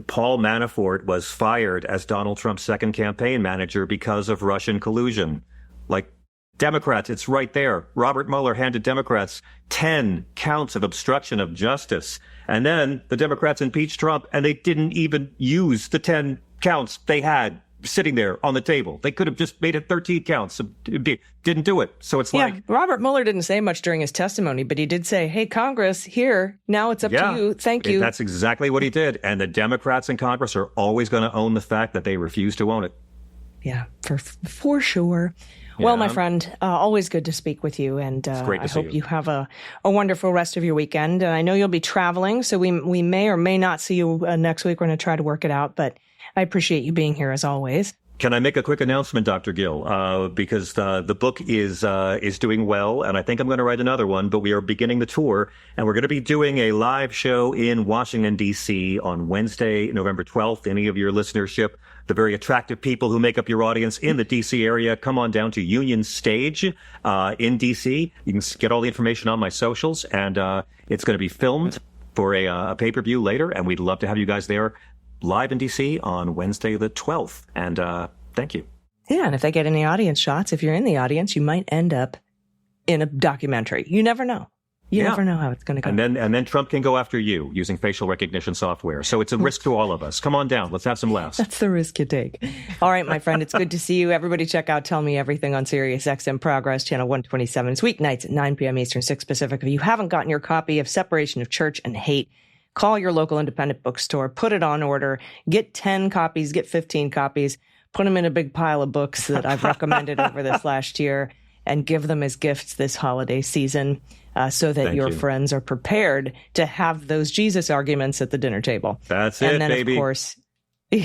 S6: Paul Manafort was fired as Donald Trump's second campaign manager because of Russian collusion. Like Democrats, it's right there. Robert Mueller handed Democrats 10 counts of obstruction of justice. And then the Democrats impeached Trump, and they didn't even use the 10 counts they had sitting there on the table. They could have just made it 13 counts. Didn't do it. So it's like...
S1: Robert Mueller didn't say much during his testimony, but he did say, hey, Congress, here, now it's up to you. Thank you.
S6: That's exactly what he did. And the Democrats in Congress are always going to own the fact that they refuse to own it.
S1: Yeah, for sure. Well, my friend, always good to speak with you, and I hope you have a wonderful rest of your weekend. I know you'll be traveling, so we may or may not see you next week. We're going to try to work it out, but I appreciate you being here as always.
S6: Can I make a quick announcement, Dr. Gill? Because the book is doing well, and I think I'm going to write another one, but we are beginning the tour, and we're going to be doing a live show in Washington, D.C. on Wednesday, November 12th. Any of your listenership, the very attractive people who make up your audience in the D.C. area, come on down to Union Stage in D.C. You can get all the information on my socials, and it's going to be filmed for a pay-per-view later, and we'd love to have you guys there live in D.C. on Wednesday the 12th. And thank you.
S1: Yeah, and if they get any audience shots, if you're in the audience, you might end up in a documentary. You never know. You never know how it's going to go.
S6: And then Trump can go after you using facial recognition software. So it's a risk to all of us. Come on down. Let's have some laughs.
S1: That's the risk you take. All right, my friend. It's good to see you. Everybody check out Tell Me Everything on Sirius XM Progress, channel 127. It's weeknights at 9 p.m. Eastern, 6 Pacific. If you haven't gotten your copy of Separation of Church and Hate, call your local independent bookstore, put it on order, get 10 copies, get 15 copies, put them in a big pile of books that I've recommended over this last year, and give them as gifts this holiday season so that your friends are prepared to have those Jesus arguments at the dinner table.
S6: That's it, baby.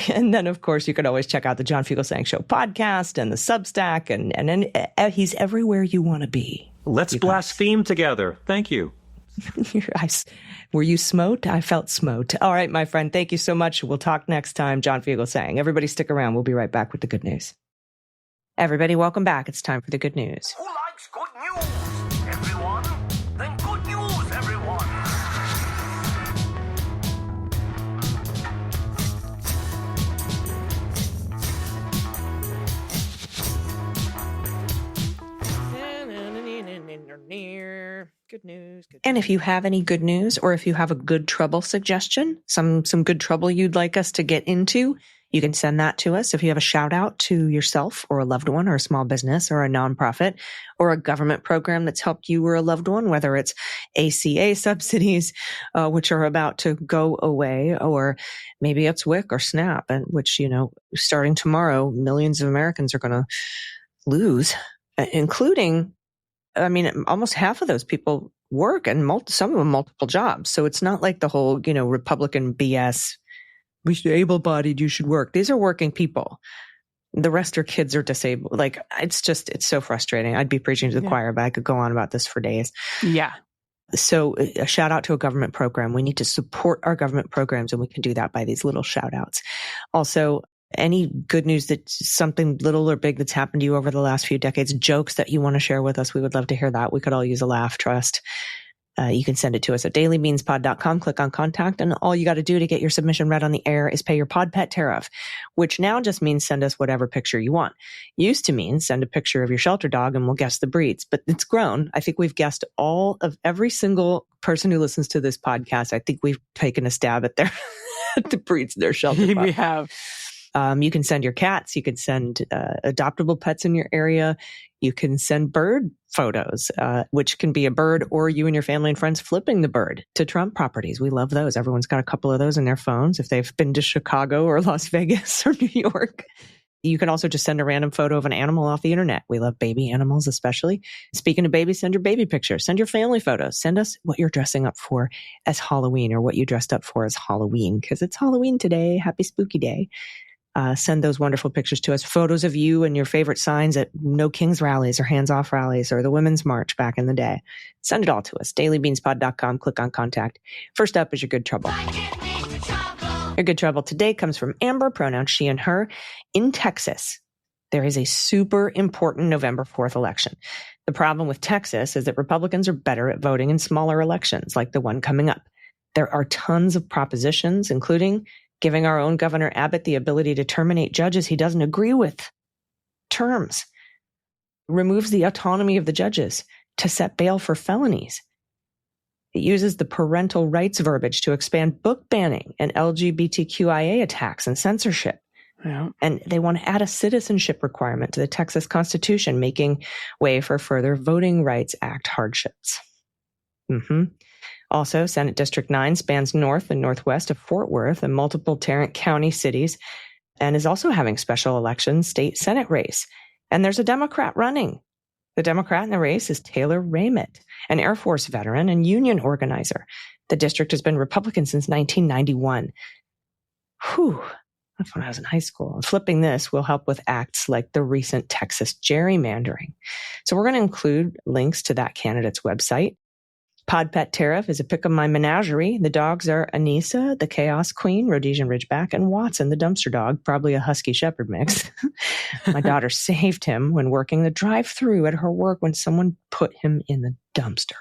S1: And then, of course, you can always check out the John Fugelsang Show podcast and the Substack, and he's everywhere you want to be.
S6: Let's blaspheme together. Thank you.
S1: Were you smote? I felt smote. All right, my friend. Thank you so much. We'll talk next time. John Fugelsang. Everybody stick around. We'll be right back with the good news. Everybody, welcome back. It's time for the good news.
S4: Who likes good news? Everyone? Then good news, everyone.
S1: here. Good news. And if you have any good news, or if you have a good trouble suggestion, some good trouble you'd like us to get into, you can send that to us. If you have a shout out to yourself or a loved one or a small business or a nonprofit or a government program that's helped you or a loved one, whether it's ACA subsidies, which are about to go away, or maybe it's WIC or SNAP, and which, starting tomorrow, millions of Americans are going to lose, including, almost half of those people work and some of them multiple jobs. So it's not like the whole, Republican BS. We should able-bodied, you should work. These are working people. The rest are kids or disabled. Like, it's so frustrating. I'd be preaching to the choir, but I could go on about this for days. Yeah. So a shout out to a government program. We need to support our government programs, and we can do that by these little shout outs. Also, any good news that's something little or big that's happened to you over the last few decades, jokes that you want to share with us, we would love to hear that. We could all use a laugh, trust. You can send it to us at dailybeanspod.com, click on contact, and all you got to do to get your submission read on the air is pay your pod pet tariff, which now just means send us whatever picture you want. Used to mean send a picture of your shelter dog and we'll guess the breeds, but it's grown. I think we've guessed all of every single person who listens to this podcast. I think we've taken a stab at the breeds of their shelter dog.
S3: We have.
S1: You can send your cats. You can send adoptable pets in your area. You can send bird photos, which can be a bird or you and your family and friends flipping the bird to Trump properties. We love those. Everyone's got a couple of those in their phones if they've been to Chicago or Las Vegas or New York. You can also just send a random photo of an animal off the internet. We love baby animals, especially. Speaking of babies, send your baby pictures. Send your family photos. Send us what you're dressing up for as Halloween or what you dressed up for as Halloween, because it's Halloween today. Happy spooky day. Send those wonderful pictures to us. Photos of you and your favorite signs at No Kings rallies or Hands Off rallies or the Women's March back in the day. Send it all to us. dailybeanspod.com. Click on contact. First up is your good trouble. Your good trouble today comes from Amber, pronouns she and her. In Texas, there is a super important November 4th election. The problem with Texas is that Republicans are better at voting in smaller elections like the one coming up. There are tons of propositions, including giving our own Governor Abbott the ability to terminate judges he doesn't agree with. Terms. Removes the autonomy of the judges to set bail for felonies. It uses the parental rights verbiage to expand book banning and LGBTQIA attacks and censorship. Yeah. And they want to add a citizenship requirement to the Texas Constitution, making way for further Voting Rights Act hardships. Also, Senate District 9 spans north and northwest of Fort Worth and multiple Tarrant County cities, and is also having special elections state Senate race. And there's a Democrat running. The Democrat in the race is Taylor Raymond, an Air Force veteran and union organizer. The district has been Republican since 1991. Whew. That's when I was in high school. And flipping this will help with acts like the recent Texas gerrymandering. So we're going to include links to that candidate's website. Pod Pet Tariff is a pick of my menagerie. The dogs are Anissa, the Chaos Queen, Rhodesian Ridgeback, and Watson, the dumpster dog, probably a Husky Shepherd mix. My daughter saved him when working the drive-thru at her work when someone put him in the dumpster.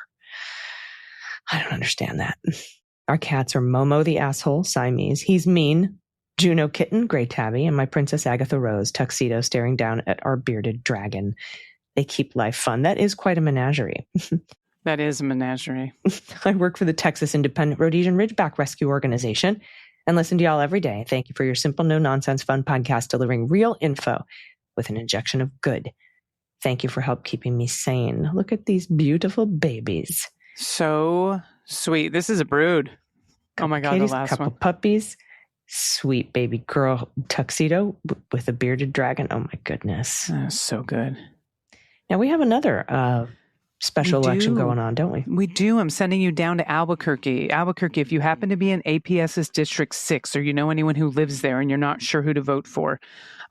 S1: I don't understand that. Our cats are Momo the asshole, Siamese. He's mean. Juno Kitten, Gray Tabby, and my Princess Agatha Rose, Tuxedo, staring down at our bearded dragon. They keep life fun. That is quite a menagerie.
S3: That is a menagerie.
S1: I work for the Texas Independent Rhodesian Ridgeback Rescue Organization and listen to y'all every day. Thank you for your simple, no-nonsense, fun podcast delivering real info with an injection of good. Thank you for help keeping me sane. Look at these beautiful babies.
S3: So sweet. This is a brood. Oh my God,
S1: Katie's,
S3: the last
S1: couple
S3: one.
S1: Puppies. Sweet baby girl Tuxedo with a bearded dragon. Oh my goodness.
S3: So good.
S1: Now we have another special election going on, don't we?
S3: We do. I'm sending you down to Albuquerque. Albuquerque, if you happen to be in APS's District 6 or you know anyone who lives there and you're not sure who to vote for,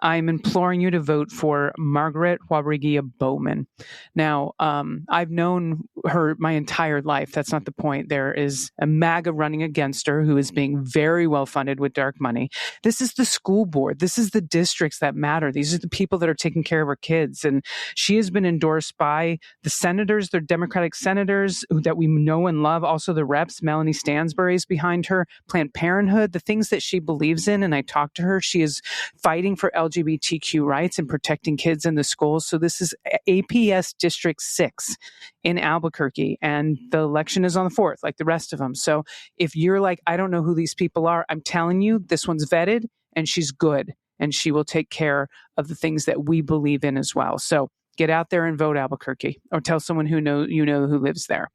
S3: I'm imploring you to vote for Margaret Juarigia Bowman. Now, I've known her my entire life. That's not the point. There is a MAGA running against her who is being very well funded with dark money. This is the school board. This is the districts that matter. These are the people that are taking care of our kids. And she has been endorsed by the senators, the Democratic senators that we know and love. Also the reps, Melanie Stansbury is behind her, Planned Parenthood, the things that she believes in. And I talked to her. She is fighting for LGBTQ rights and protecting kids in the schools. So this is APS District 6 in Albuquerque, and the election is on the 4th, like the rest of them. So if you're like, I don't know who these people are, I'm telling you, this one's vetted and she's good, and she will take care of the things that we believe in as well. So get out there and vote, Albuquerque, or tell someone who who lives there.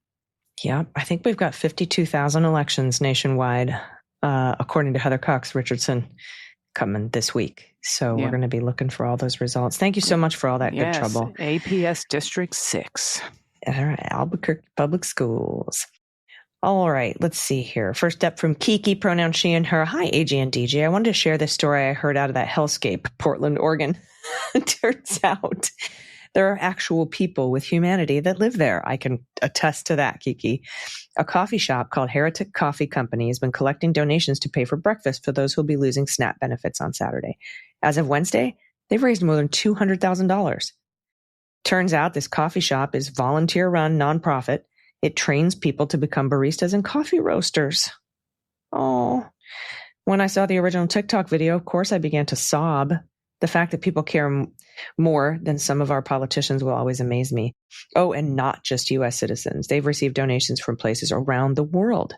S1: Yeah, I think we've got 52,000 elections nationwide, according to Heather Cox Richardson, coming this week. So we're going to be looking for all those results. Thank you so much for all that good trouble.
S3: APS District 6.
S1: All right, Albuquerque Public Schools. All right, let's see here. First up from Kiki, pronoun she and her. Hi, AG and DJ. I wanted to share this story I heard out of that hellscape, Portland, Oregon. It turns out there are actual people with humanity that live there. I can attest to that, Kiki. A coffee shop called Heretic Coffee Company has been collecting donations to pay for breakfast for those who will be losing SNAP benefits on Saturday. As of Wednesday, they've raised more than $200,000. Turns out this coffee shop is volunteer-run nonprofit. It trains people to become baristas and coffee roasters. Oh, when I saw the original TikTok video, of course, I began to sob. The fact that people care more than some of our politicians will always amaze me. Oh, and not just U.S. citizens. They've received donations from places around the world.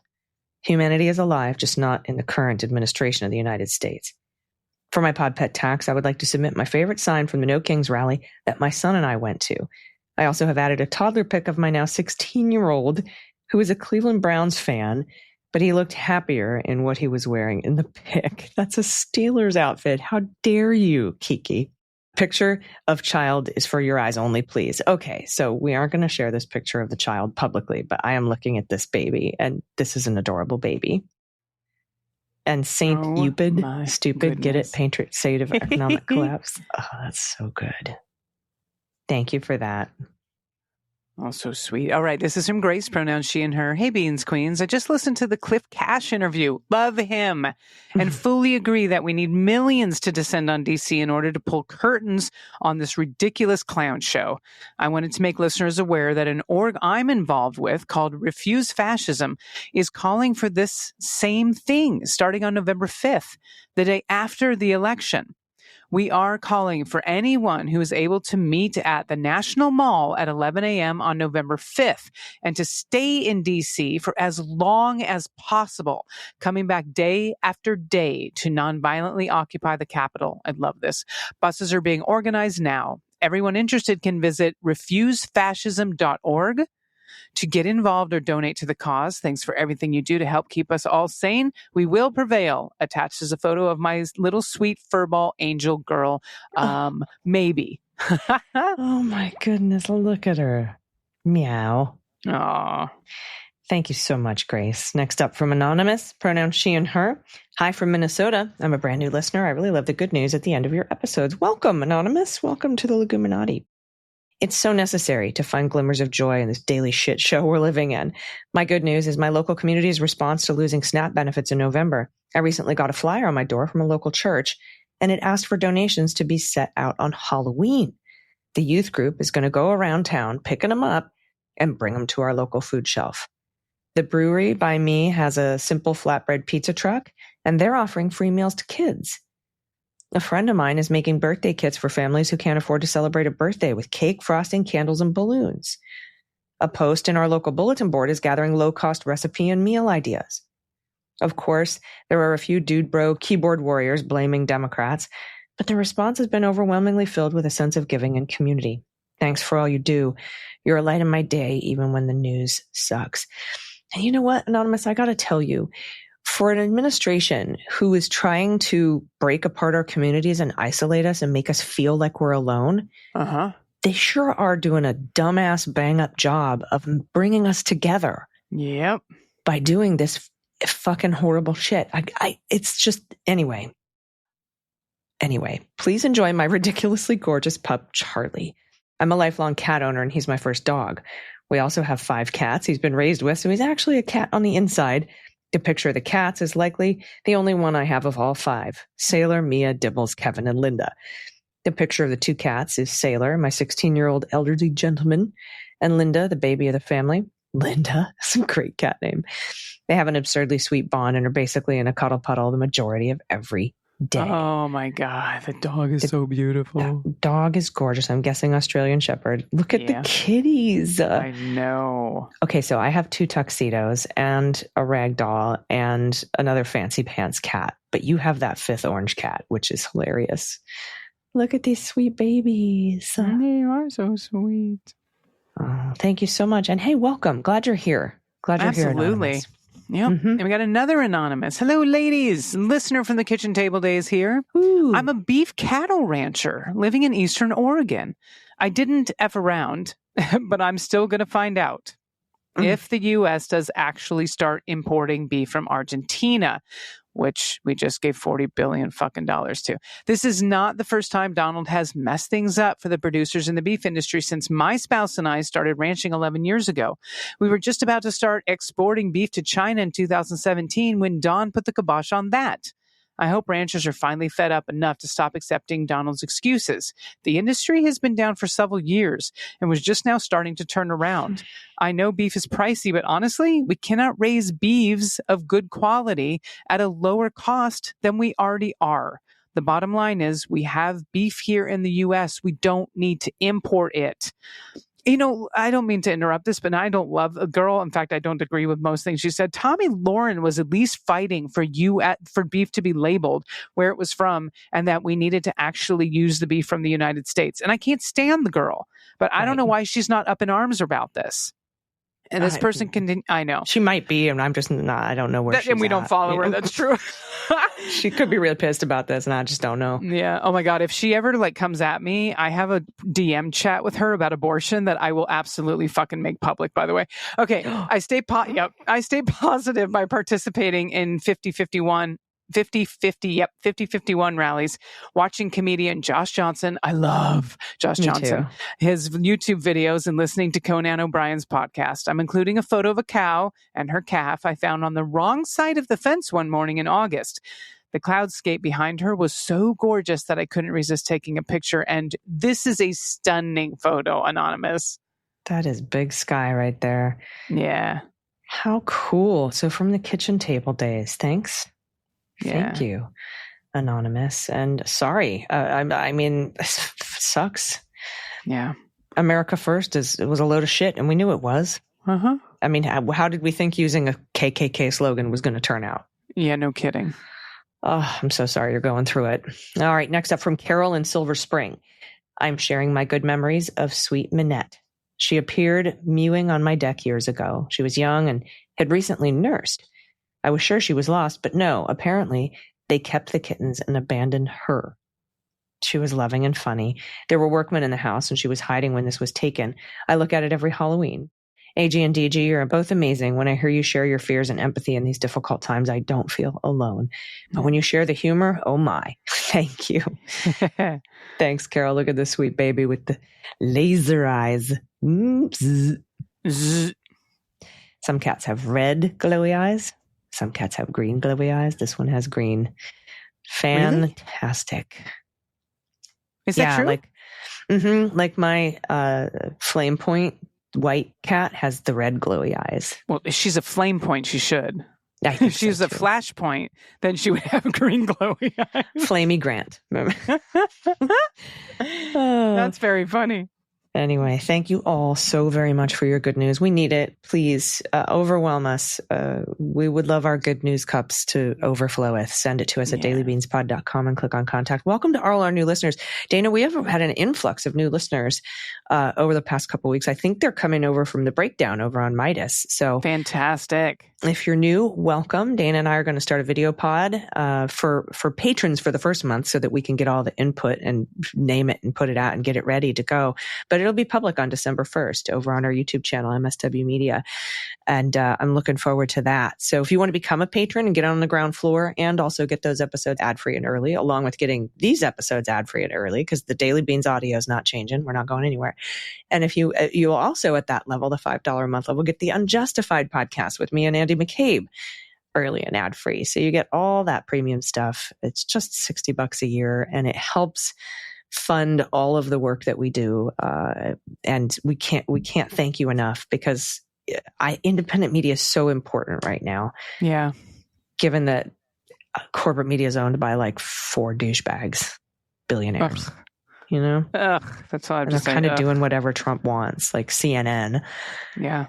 S1: Humanity is alive, just not in the current administration of the United States. For my pod pet tax, I would like to submit my favorite sign from the No Kings rally that my son and I went to. I also have added a toddler pic of my now 16-year-old who is a Cleveland Browns fan, but he looked happier in what he was wearing in the pic. That's a Steelers outfit. How dare you, Kiki? Picture of child is for your eyes only, please. Okay, so we aren't going to share this picture of the child publicly, but I am looking at this baby, and this is an adorable baby. And Saint Eupid, stupid, get it, patriot state of economic collapse. Oh, that's so good. Thank you for that.
S3: Oh, so sweet. All right. This is from Grace, pronouns she and her. Hey, Beans Queens. I just listened to the Cliff Cash interview. Love him. And fully agree that we need millions to descend on DC in order to pull curtains on this ridiculous clown show. I wanted to make listeners aware that an org I'm involved with called Refuse Fascism is calling for this same thing starting on November 5th, the day after the election. We are calling for anyone who is able to meet at the National Mall at 11 a.m. on November 5th and to stay in D.C. for as long as possible, coming back day after day to nonviolently occupy the Capitol. I love this. Buses are being organized now. Everyone interested can visit refusefascism.org to get involved or donate to the cause. Thanks for everything you do to help keep us all sane. We will prevail. Attached is a photo of my little sweet furball angel girl. Maybe.
S1: Oh my goodness. Look at her. Meow.
S3: Aw.
S1: Thank you so much, Grace. Next up from Anonymous, pronouns she and her. Hi from Minnesota. I'm a brand new listener. I really love the good news at the end of your episodes. Welcome, Anonymous. Welcome to the Leguminati. It's so necessary to find glimmers of joy in this daily shit show we're living in. My good news is my local community's response to losing SNAP benefits in November. I recently got a flyer on my door from a local church, and it asked for donations to be set out on Halloween. The youth group is going to go around town picking them up and bring them to our local food shelf. The brewery by me has a simple flatbread pizza truck, and they're offering free meals to kids. A friend of mine is making birthday kits for families who can't afford to celebrate a birthday with cake, frosting, candles, and balloons. A post in our local bulletin board is gathering low-cost recipe and meal ideas. Of course, there are a few dude bro keyboard warriors blaming Democrats, but the response has been overwhelmingly filled with a sense of giving and community. Thanks for all you do. You're a light in my day, even when the news sucks. And you know what, Anonymous, I got to tell you, for an administration who is trying to break apart our communities and isolate us and make us feel like we're alone, they sure are doing a dumbass bang-up job of bringing us together.
S3: Yep.
S1: By doing this fucking horrible shit. It's just, anyway, please enjoy my ridiculously gorgeous pup, Charlie. I'm a lifelong cat owner, and he's my first dog. We also have 5 cats he's been raised with, so he's actually a cat on the inside. The picture of the cats is likely the only one I have of all 5. Sailor, Mia, Dibbles, Kevin, and Linda. The picture of the 2 cats is Sailor, my 16-year-old elderly gentleman, and Linda, the baby of the family. Linda, that's a great cat name. They have an absurdly sweet bond and are basically in a cuddle puddle the majority of every day.
S3: Oh my God. The dog is so beautiful.
S1: Dog is gorgeous. I'm guessing Australian Shepherd. Look at the kitties.
S3: I know.
S1: Okay, so I have 2 tuxedos and a rag doll and another fancy pants cat. But you have that 5th orange cat, which is hilarious. Look at these sweet babies.
S3: They are so sweet.
S1: Oh, thank you so much. And hey, welcome. Glad you're here. Glad you're here.
S3: Absolutely. Yep. And we got another anonymous. Hello, ladies. Listener from the Kitchen Table Days here.
S1: Ooh.
S3: I'm a beef cattle rancher living in Eastern Oregon. I didn't F around, but I'm still going to find out if the U.S. does actually start importing beef from Argentina, which we just gave $40 billion fucking dollars to. This is not the first time Donald has messed things up for the producers in the beef industry since my spouse and I started ranching 11 years ago. We were just about to start exporting beef to China in 2017 when Don put the kibosh on that. I hope ranchers are finally fed up enough to stop accepting Donald's excuses. The industry has been down for several years and was just now starting to turn around. I know beef is pricey, but honestly, we cannot raise beeves of good quality at a lower cost than we already are. The bottom line is we have beef here in the U.S. We don't need to import it. You know, I don't mean to interrupt this, but I don't love a girl. In fact, I don't agree with most things she said. Tommy Lauren was at least fighting for beef to be labeled where it was from and that we needed to actually use the beef from the United States. And I can't stand the girl, but I don't know why she's not up in arms about this. And this person can, I know.
S1: She might be, and I'm just not, I don't know where she's
S3: And we don't follow her. That's true.
S1: She could be real pissed about this, and I just don't know.
S3: Yeah. Oh my God. If she ever comes at me, I have a DM chat with her about abortion that I will absolutely fucking make public, by the way. Okay. I stay positive by participating in 50-51 rallies, watching comedian Josh Johnson. I love Josh Johnson, his YouTube videos, and listening to Conan O'Brien's podcast. I'm including a photo of a cow and her calf I found on the wrong side of the fence one morning in August. The cloudscape behind her was so gorgeous that I couldn't resist taking a picture. And this is a stunning photo, Anonymous.
S1: That is big sky right there.
S3: Yeah.
S1: How cool. So from the Kitchen Table Days, thanks.
S3: Yeah.
S1: Thank you, Anonymous. And sorry, I mean, sucks.
S3: Yeah.
S1: America First was a load of shit, and we knew it was.
S3: Uh-huh.
S1: I mean, how did we think using a KKK slogan was going to turn out?
S3: Yeah, no kidding.
S1: Oh, I'm so sorry you're going through it. All right, next up from Carol in Silver Spring. I'm sharing my good memories of sweet Minette. She appeared mewing on my deck years ago. She was young and had recently nursed. I was sure she was lost, but no, apparently they kept the kittens and abandoned her. She was loving and funny. There were workmen in the house and she was hiding when this was taken. I look at it every Halloween. AG and DG are both amazing. When I hear you share your fears and empathy in these difficult times, I don't feel alone. But when you share the humor, oh my, thank you. Thanks, Carol. Look at this sweet baby with the laser eyes. Some cats have red glowy eyes. Some cats have green glowy eyes. This one has green. Fantastic.
S3: Really? Is that true?
S1: Like my flame point white cat has the red glowy eyes.
S3: Well, if she's a flame point, she should.
S1: If
S3: she's a flash point, then she would have green glowy eyes.
S1: Flamey Grant.
S3: That's very funny.
S1: Anyway, thank you all so very much for your good news. We need it. Please overwhelm us. We would love our good news cups to overflow with. Send it to us at dailybeanspod.com and click on contact. Welcome to all our new listeners. Dana, we have had an influx of new listeners over the past couple of weeks. I think they're coming over from the breakdown over on Midas. So
S3: fantastic.
S1: If you're new, welcome. Dana and I are going to start a video pod for patrons for the first month so that we can get all the input and name it and put it out and get it ready to go. But it'll be public on December 1st over on our YouTube channel, MSW Media. And I'm looking forward to that. So if you want to become a patron and get on the ground floor and also get those episodes ad-free and early, along with getting these episodes ad-free and early, because the Daily Beans audio is not changing. We're not going anywhere. And if you'll also at that level, the $5 a month level, get the Unjustified podcast with me and Andy McCabe early and ad-free. So you get all that premium stuff. It's just $60 a year, and it helps fund all of the work that we do. And we can't thank you enough, because independent media is so important right now.
S3: Yeah.
S1: Given that corporate media is owned by like 4 douchebags, billionaires. You know?
S3: That's all I have
S1: And
S3: to
S1: they're
S3: say.
S1: kind of doing whatever Trump wants, like CNN.
S3: Yeah.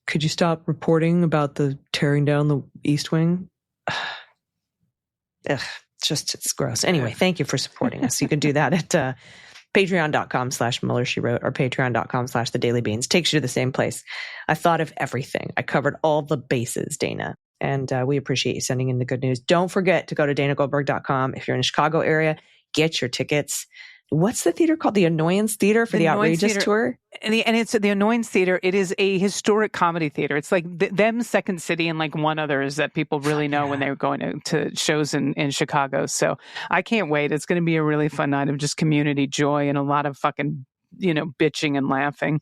S1: Could you stop reporting about the tearing down the East Wing? It's gross. Anyway, thank you for supporting us. You can do that at patreon.com/Mueller, she wrote, or patreon.com/The Daily Beans. Takes you to the same place. I thought of everything. I covered all the bases, Dana. And we appreciate you sending in the good news. Don't forget to go to danagoldberg.com. If you're in the Chicago area, get your tickets. What's the theater called? The Annoyance Theater for the Outrageous
S3: Theater.
S1: Tour?
S3: And it's the Annoyance Theater. It is a historic comedy theater. It's like them, Second City, and like one others that people really know when they're going to shows in Chicago. So I can't wait. It's going to be a really fun night of just community joy and a lot of fucking, bitching and laughing.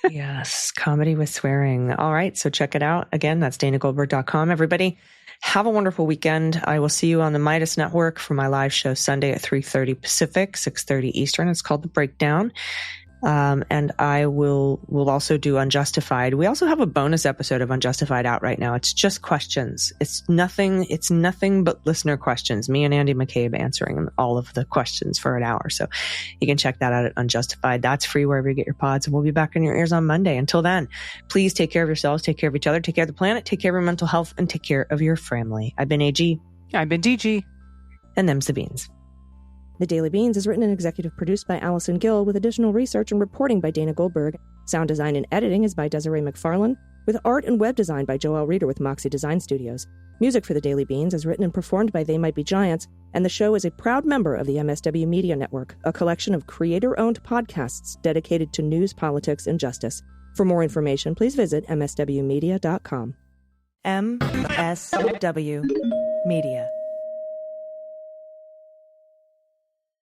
S1: Yes, comedy with swearing. All right, so check it out. Again, that's danagoldberg.com. Everybody, have a wonderful weekend. I will see you on the Midas Network for my live show Sunday at 3:30 Pacific, 6:30 Eastern. It's called The Breakdown. And I will also do Unjustified. We also have a bonus episode of Unjustified out right now. It's just questions. It's nothing but listener questions. Me and Andy McCabe answering all of the questions for an hour. So you can check that out at Unjustified. That's free wherever you get your pods. And we'll be back in your ears on Monday. Until then, please take care of yourselves, take care of each other, take care of the planet, take care of your mental health, and take care of your family. I've been AG.
S3: I've been DG.
S1: And them's the beans.
S7: The Daily Beans is written and executive produced by Allison Gill with additional research and reporting by Dana Goldberg. Sound design and editing is by Desiree McFarlane, with art and web design by Joelle Reeder with Moxie Design Studios. Music for The Daily Beans is written and performed by They Might Be Giants, and the show is a proud member of the MSW Media Network, a collection of creator-owned podcasts dedicated to news, politics, and justice. For more information, please visit mswmedia.com.
S1: MSW Media.